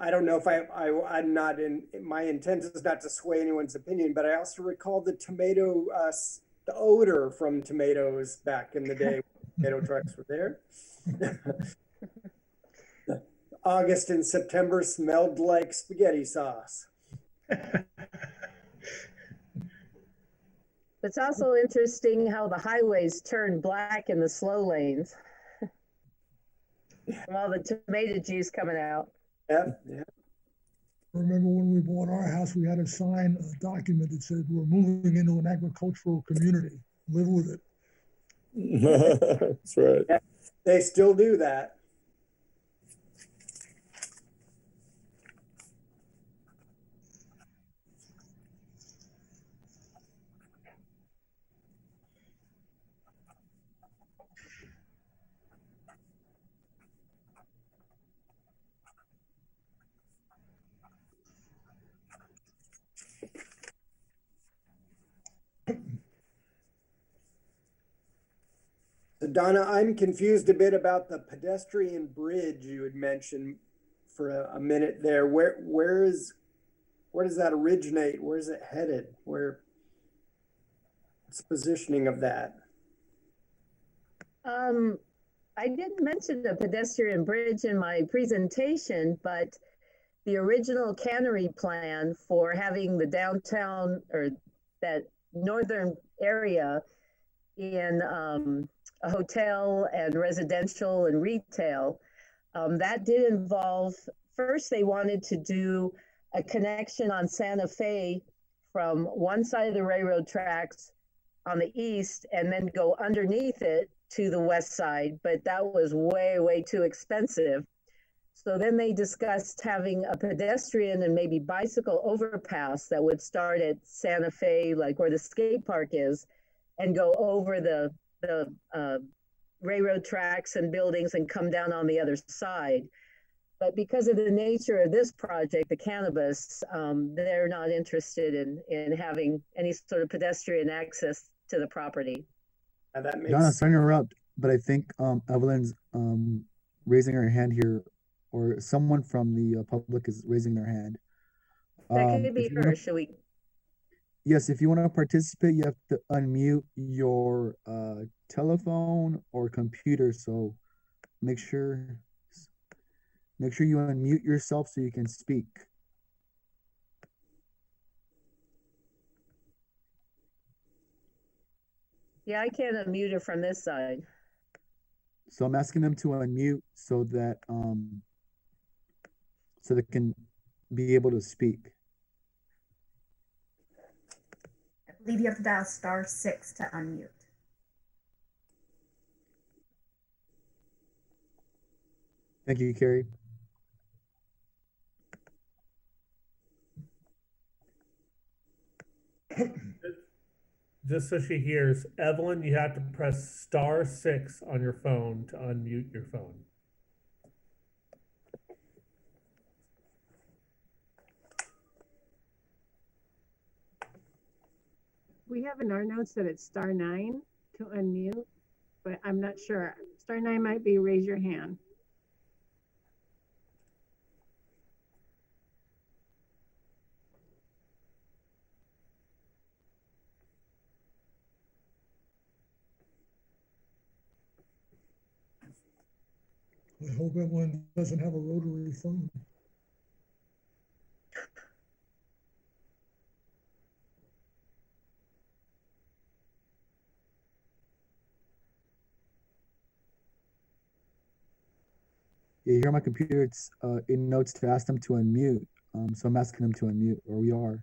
I don't know if I'm not in, my intent is not to sway anyone's opinion, but I also recall the tomato, the odor from tomatoes back in the day. Tomato trucks were there. August and September smelled like spaghetti sauce. It's also interesting how the highways turn black in the slow lanes from all the tomato juice coming out. Yeah, yeah. Remember when we bought our house, we had to sign a document that said we're moving into an agricultural community. Live with it. That's right. Yeah, they still do that. So Donna, I'm confused a bit about the pedestrian bridge you had mentioned for a minute there. Where does that originate? Where is it headed? What's the positioning of that? I didn't mention the pedestrian bridge in my presentation, but the original cannery plan for having the downtown or that northern area in a hotel and residential and retail, that did involve, first they wanted to do a connection on Santa Fe from one side of the railroad tracks on the east and then go underneath it to the west side, but that was way too expensive. So then they discussed having a pedestrian and maybe bicycle overpass that would start at Santa Fe, like where the skate park is, and go over the railroad tracks and buildings and come down on the other side. But because of the nature of this project, the cannabis, they're not interested in having any sort of pedestrian access to the property. And that makes Donna, sorry to interrupt, but I think Evelyn's raising her hand here, or someone from the public is raising their hand. That could be if you her. wanna, Should we? yes, if you want to participate, you have to unmute your telephone or computer. So make sure you unmute yourself so you can speak. Yeah, I can't unmute her from this side. So I'm asking them to unmute so that so they can be able to speak. I believe you have to dial *6 to unmute. Thank you, Carrie. Just so she hears, Evelyn, you have to press *6 on your phone to unmute your phone. We have in our notes that it's *9 to unmute, but I'm not sure. *9 might be raise your hand. I hope everyone doesn't have a rotary phone. Yeah, here on my computer, it's in notes to ask them to unmute. So I'm asking them to unmute, or we are.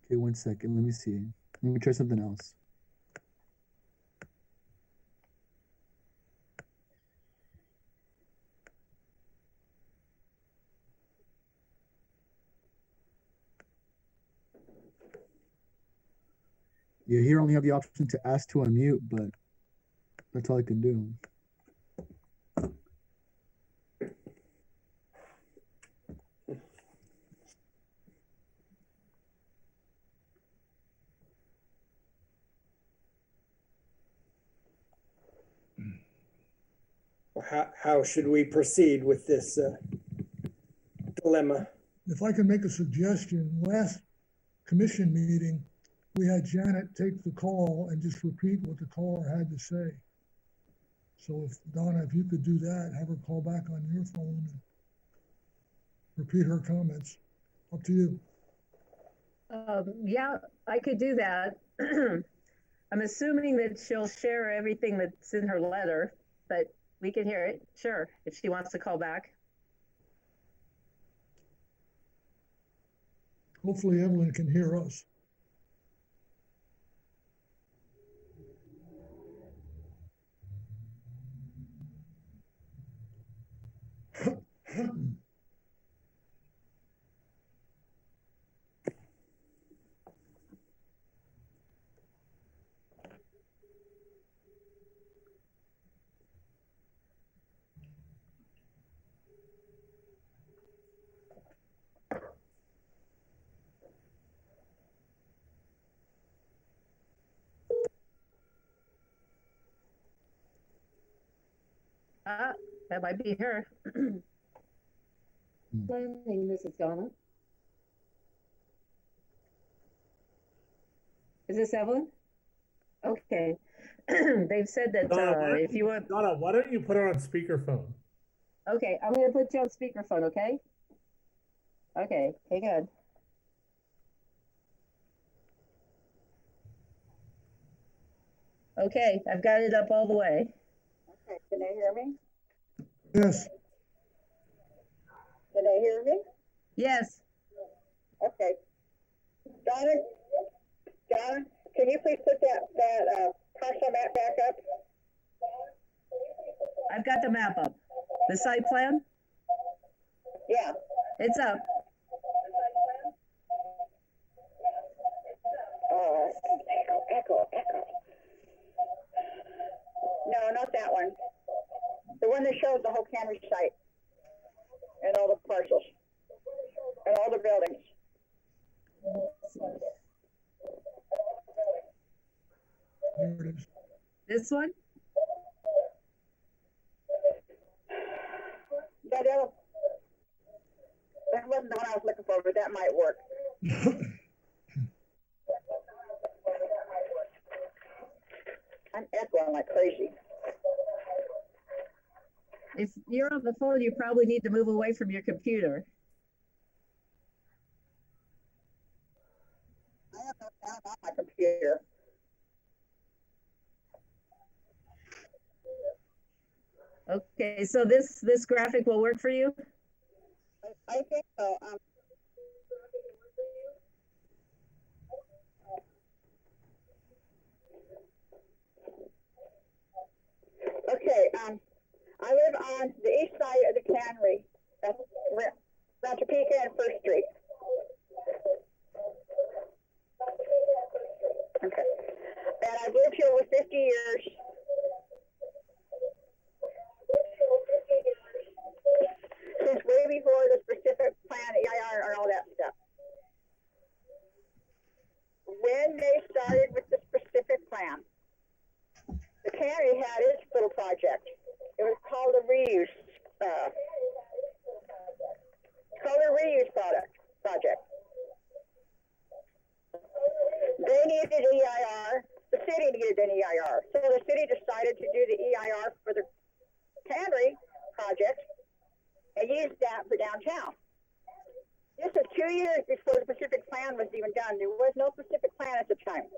Okay, 1 second. Let me see. Let me try something else. Yeah, here I only have the option to ask to unmute, but that's all I can do. How should we proceed with this dilemma? If I can make a suggestion, last commission meeting, we had Janet take the call and just repeat what the caller had to say. So if Donna, if you could do that, have her call back on your phone and repeat her comments. Up to you. Yeah, I could do that. I'm assuming that she'll share everything that's in her letter, but we can hear it, sure, if she wants to call back. Hopefully Evelyn can hear us. That might be her. Morning, this is Donna. Is this Evelyn? Okay. They've said that if you want. Donna, why don't you put her on speakerphone? Okay, I'm going to put you on speakerphone, okay? Okay, hang on. Okay, I've got it up all the way. Okay, can they hear me? Yes. Can they hear me? Yes. Okay. Donna, can you please put that parcel map back up? I've got the map up. The site plan? Yeah. It's up. Echo. No, not that one. The one that shows the whole cannery site and all the parcels and all the buildings. There it is. This one? That wasn't the one I was looking for, but that might work. I'm echoing like crazy. If you're on the phone, you probably need to move away from your computer. I have no sound on my computer. Okay, so this graphic will work for you? I think so. Okay, I live on the east side of the cannery. That's Topeka and First Street. Okay. And I've lived here for 50 years. Since way before the specific plan, EIR, and all that stuff. When they started with the specific plan, the cannery had its little project. It was called the reuse, project. They needed EIR. The city needed an EIR. So the city decided to do the EIR for the cannery project and used that for downtown. This is 2 years before the Pacific Plan was even done. There was no Pacific Plan at the time.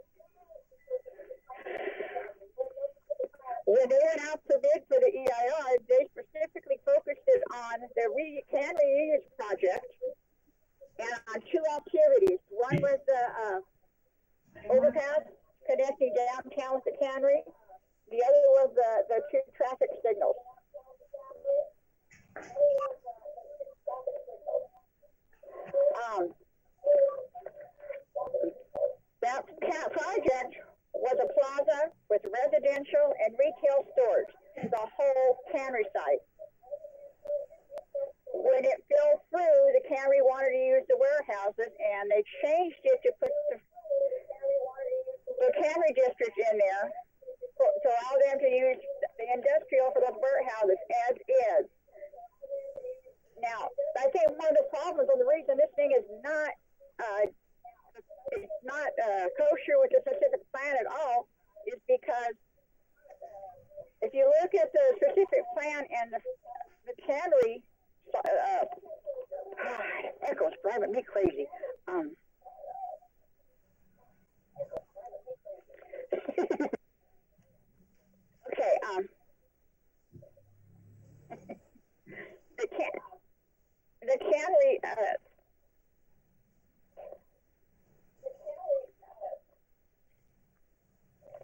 When they went out to bid for the EIR, they specifically focused it on the cannery reuse project and on two activities. One was the overpass connecting downtown with the cannery. The other was the two traffic signals. That project was a plaza with residential and retail stores, the whole cannery site. When it fell through, the cannery wanted to use the warehouses, and they changed it to put the cannery district in there to allow them to use the industrial for those warehouses as is. Now, I think one of the problems, or the reason this thing is not kosher with the specific plan at all, is because if you look at the specific plan and the cannery, echo's driving me crazy. Okay, the cannery,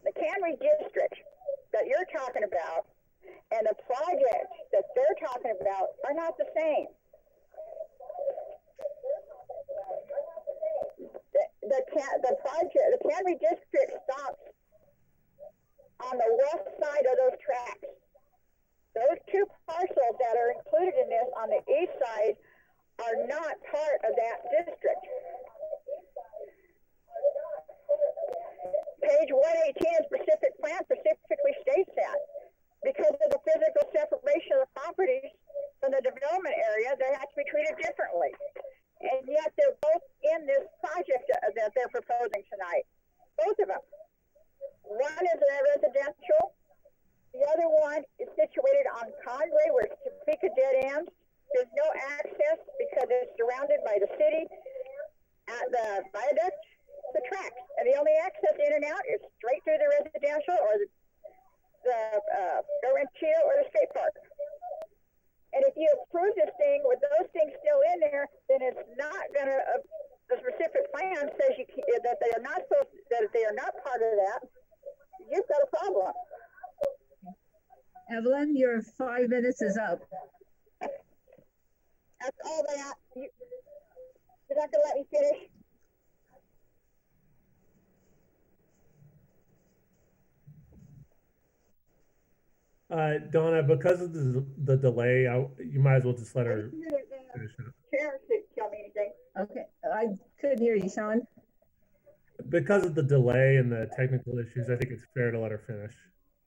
the cannery district that you're talking about and the project that they're talking about are not the same. The cannery district stops on the west side of those tracks. Those two parcels that are included in this on the east side are not part of that district. Page 118 of specific plan specifically states that because of the physical separation of the properties from the development area, they have to be treated differently. And yet they're both in this project that they're proposing tonight. Both of them. One is a residential. The other one is situated on Conway, where Topeka dead ends. There's no access because it's surrounded by the city at the viaduct, the tracks. And the only access in and out is straight through the residential or the Rancho or the skate park. And if you approve this thing with those things still in there, then it's not going to the specific plan says that they are not supposed, that they are not part of that, you've got a problem. Evelyn, your 5 minutes is up. That's all that. You're not gonna let me finish? Donna, because of the delay, you might as well just let her finish it. Chair should tell me anything. Okay, I couldn't hear you, Sean. Because of the delay and the technical issues, I think it's fair to let her finish.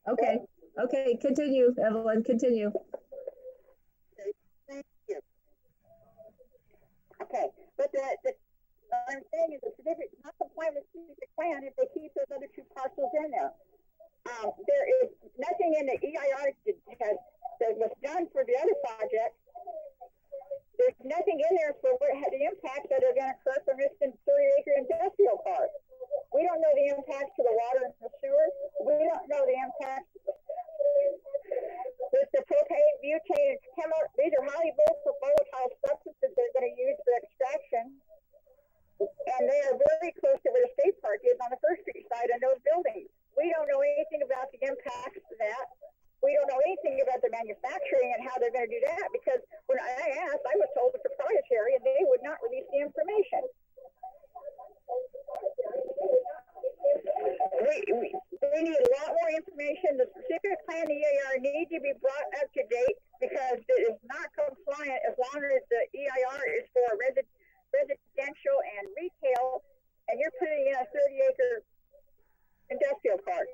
Okay, okay, continue, Evelyn, continue. Thank you. Okay, but what I'm saying is the certificate not complying with the specific plan if they keep those other 2 parcels in there. There is nothing in the EIR that was done for the other project. There's nothing in there for the impacts that are going to occur from this 30-acre industrial park. We don't know the impacts to the water and the sewer. We don't know the impacts with the propane, butane, and chemical. These are highly volatile substances they're going to use for extraction. And they are very close to where the state park is on the First Street side in those buildings. We don't know anything about the impacts to that. We don't know anything about the manufacturing and how they're going to do that, because when I asked, I was told it's proprietary and they would not release the information. They need a lot more information. The specific plan, the EIR, need to be brought up to date because it is not compliant as long as the EIR is for residential and retail, and you're putting in a 30-acre industrial park.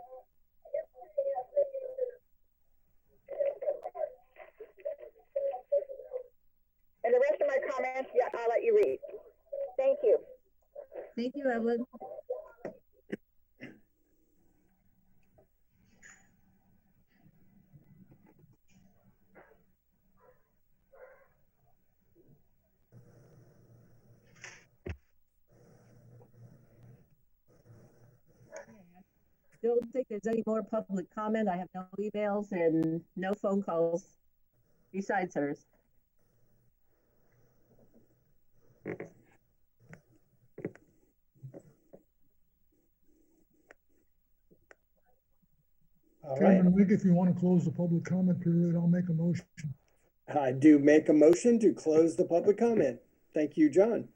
And the rest of my comments, yeah, I'll let you read. Thank you. Thank you, Evelyn. Don't think there's any more public comment. I have no emails and no phone calls besides hers. All right. Chairman Wink, if you want to close the public comment period, I'll make a motion. I do make a motion to close the public comment. Thank you, John.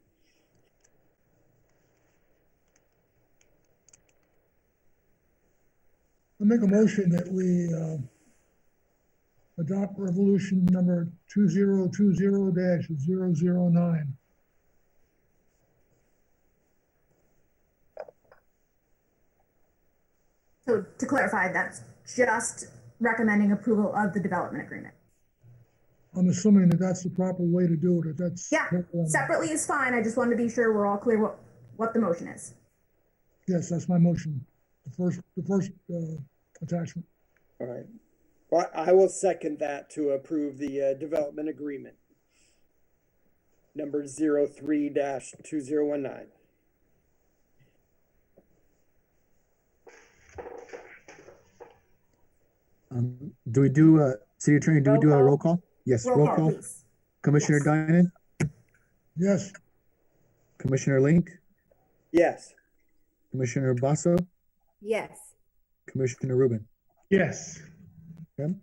I make a motion that we adopt resolution number 2020-009. So to clarify, that's just recommending approval of the development agreement. I'm assuming that that's the proper way to do it. If that's Yeah, separately is fine. I just wanted to be sure we're all clear what the motion is. Yes, that's my motion. The first attachment. All right. Well, I will second that to approve the development agreement. Number 03-2019. Do we do City Attorney, do we do a roll call? Yes, roll call. Please. Commissioner Dinan, Yes. Commissioner Link, Yes. Commissioner Basso, Yes. Commissioner Rubin. Yes. Okay.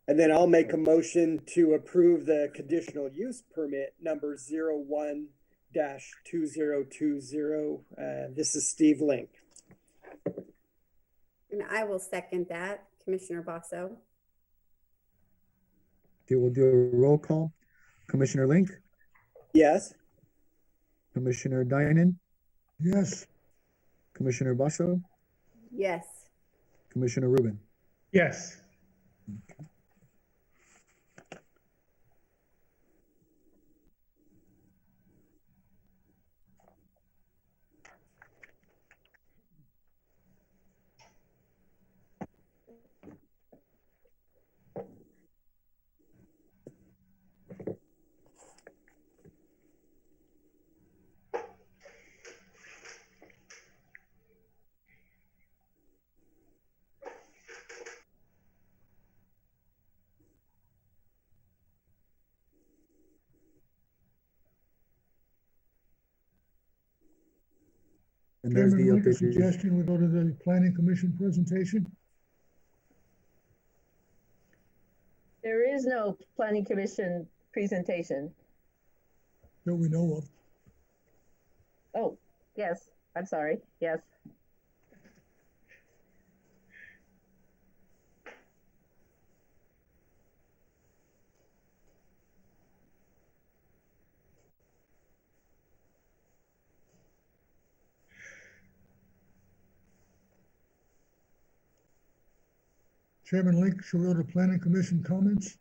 And then I'll make a motion to approve the conditional use permit number 01-2020. This is Steve Link. And I will second that, Commissioner Basso. Okay, we'll do a roll call. Commissioner Link, Yes. Commissioner Dinan, Yes. Commissioner Basso, Yes. Commissioner Rubin. Yes. And there's Chairman, the make a updated. suggestion, we go to the planning commission presentation. There is no planning commission presentation. That we know of. Oh, yes, I'm sorry, yes. Chairman Link, shall we go to planning commission comments?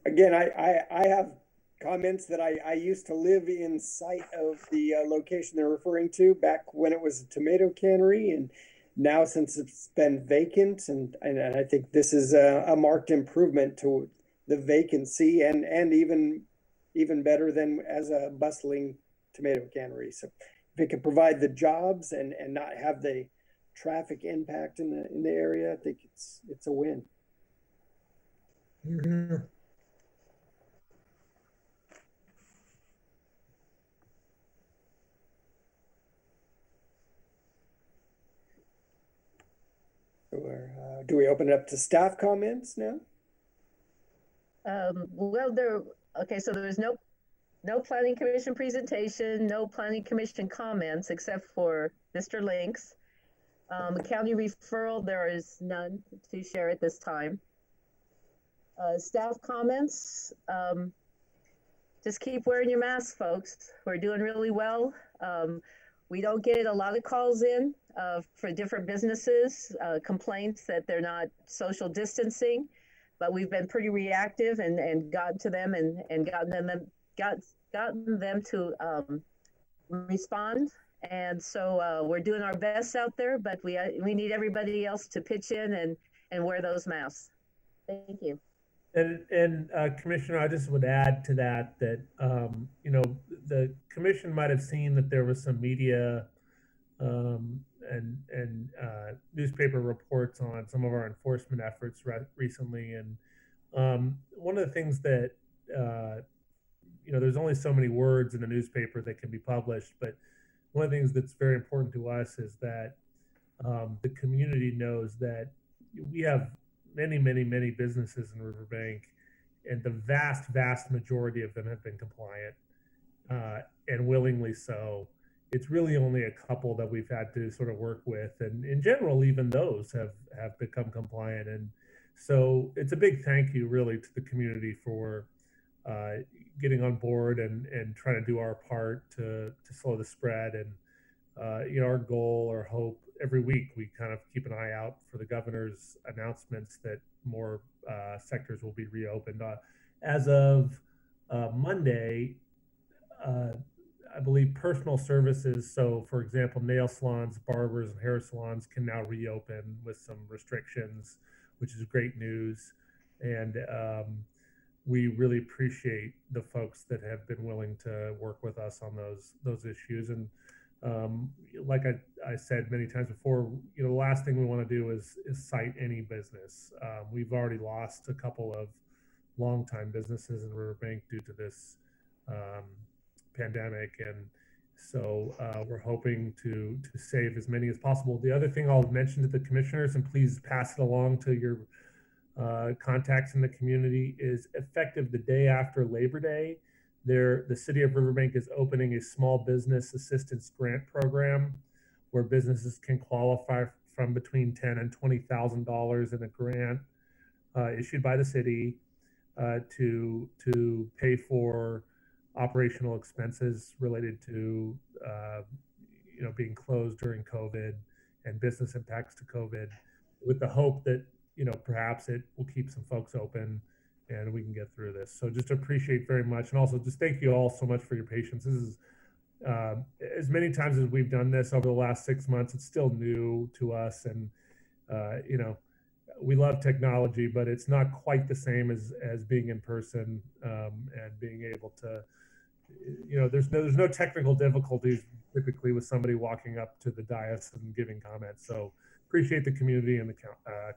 Again, I have comments that I used to live in sight of the location they're referring to back when it was a tomato cannery, and now since it's been vacant, and I think this is a marked improvement to the vacancy, and even better than as a bustling tomato cannery. So if it can provide the jobs and not have the traffic impact in the area, I think it's a win. Hear, hear. Do we open it up to staff comments now? Well, okay, so there is no planning commission presentation, no planning commission comments except for Mr. Link's. County referral, there is none to share at this time. Staff comments, just keep wearing your masks, folks. We're doing really well. We don't get a lot of calls in for different businesses, complaints that they're not social distancing, but we've been pretty reactive and gotten to them and gotten them to respond. And so we're doing our best out there, but we need everybody else to pitch in and wear those masks. Thank you. And Commissioner, I just would add to that you know, the commission might have seen that there was some media and newspaper reports on some of our enforcement efforts recently. And one of the things that, you know, there's only so many words in a newspaper that can be published, but one of the things that's very important to us is that the community knows that we have many businesses in Riverbank, and the vast majority of them have been compliant, and willingly so. It's really only a couple that we've had to sort of work with, and in general, even those have become compliant. And so it's a big thank you really to the community for getting on board and trying to do our part to slow the spread. And you know, our goal or hope every week, we kind of keep an eye out for the governor's announcements that more sectors will be reopened. As of Monday, I believe personal services, so for example, nail salons, barbers, and hair salons can now reopen with some restrictions, which is great news. And we really appreciate the folks that have been willing to work with us on those issues. And like I said many times before, you know, the last thing we want to do is cite any business. We've already lost a couple of longtime businesses in Riverbank due to this pandemic, and so we're hoping to save as many as possible. The other thing I'll mention to the commissioners, and please pass it along to your contacts in the community, is effective the day after Labor Day, the city of Riverbank is opening a small business assistance grant program where businesses can qualify from between $10,000 and $20,000 in a grant issued by the city to pay for operational expenses related to you know, being closed during COVID and business impacts to COVID, with the hope that, you know, perhaps it will keep some folks open and we can get through this. So just appreciate very much. And also just thank you all so much for your patience. This is as many times as we've done this over the last 6 months, it's still new to us. And you know, we love technology, but it's not quite the same as being in person and being able to, you know, there's no technical difficulties typically with somebody walking up to the dais and giving comments. So appreciate the community and the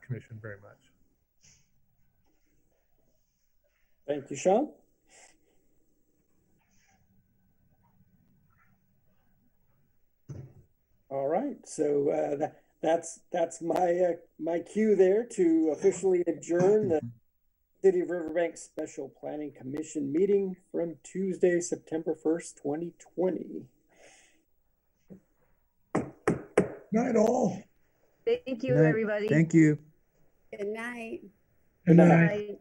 commission very much. Thank you, Sean. right, so that's my cue there to officially adjourn the City of Riverbank Special Planning Commission meeting from Tuesday, September 1st, 2020. Night all. Thank you, Good night. everybody. Thank you. Good night. Good Good night.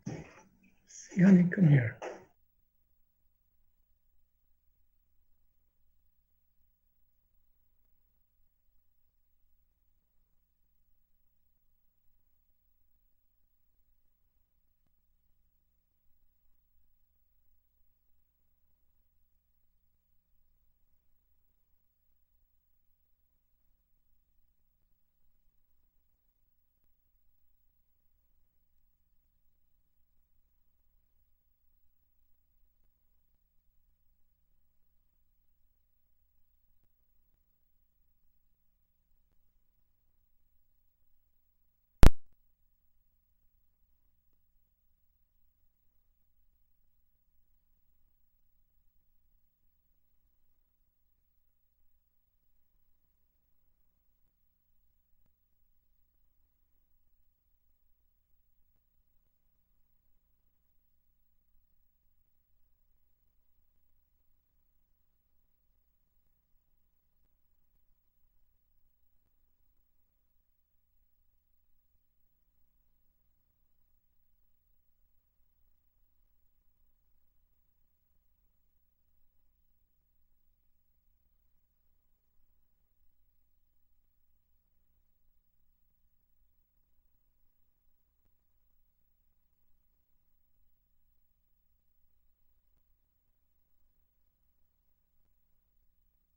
night. Honey, come here.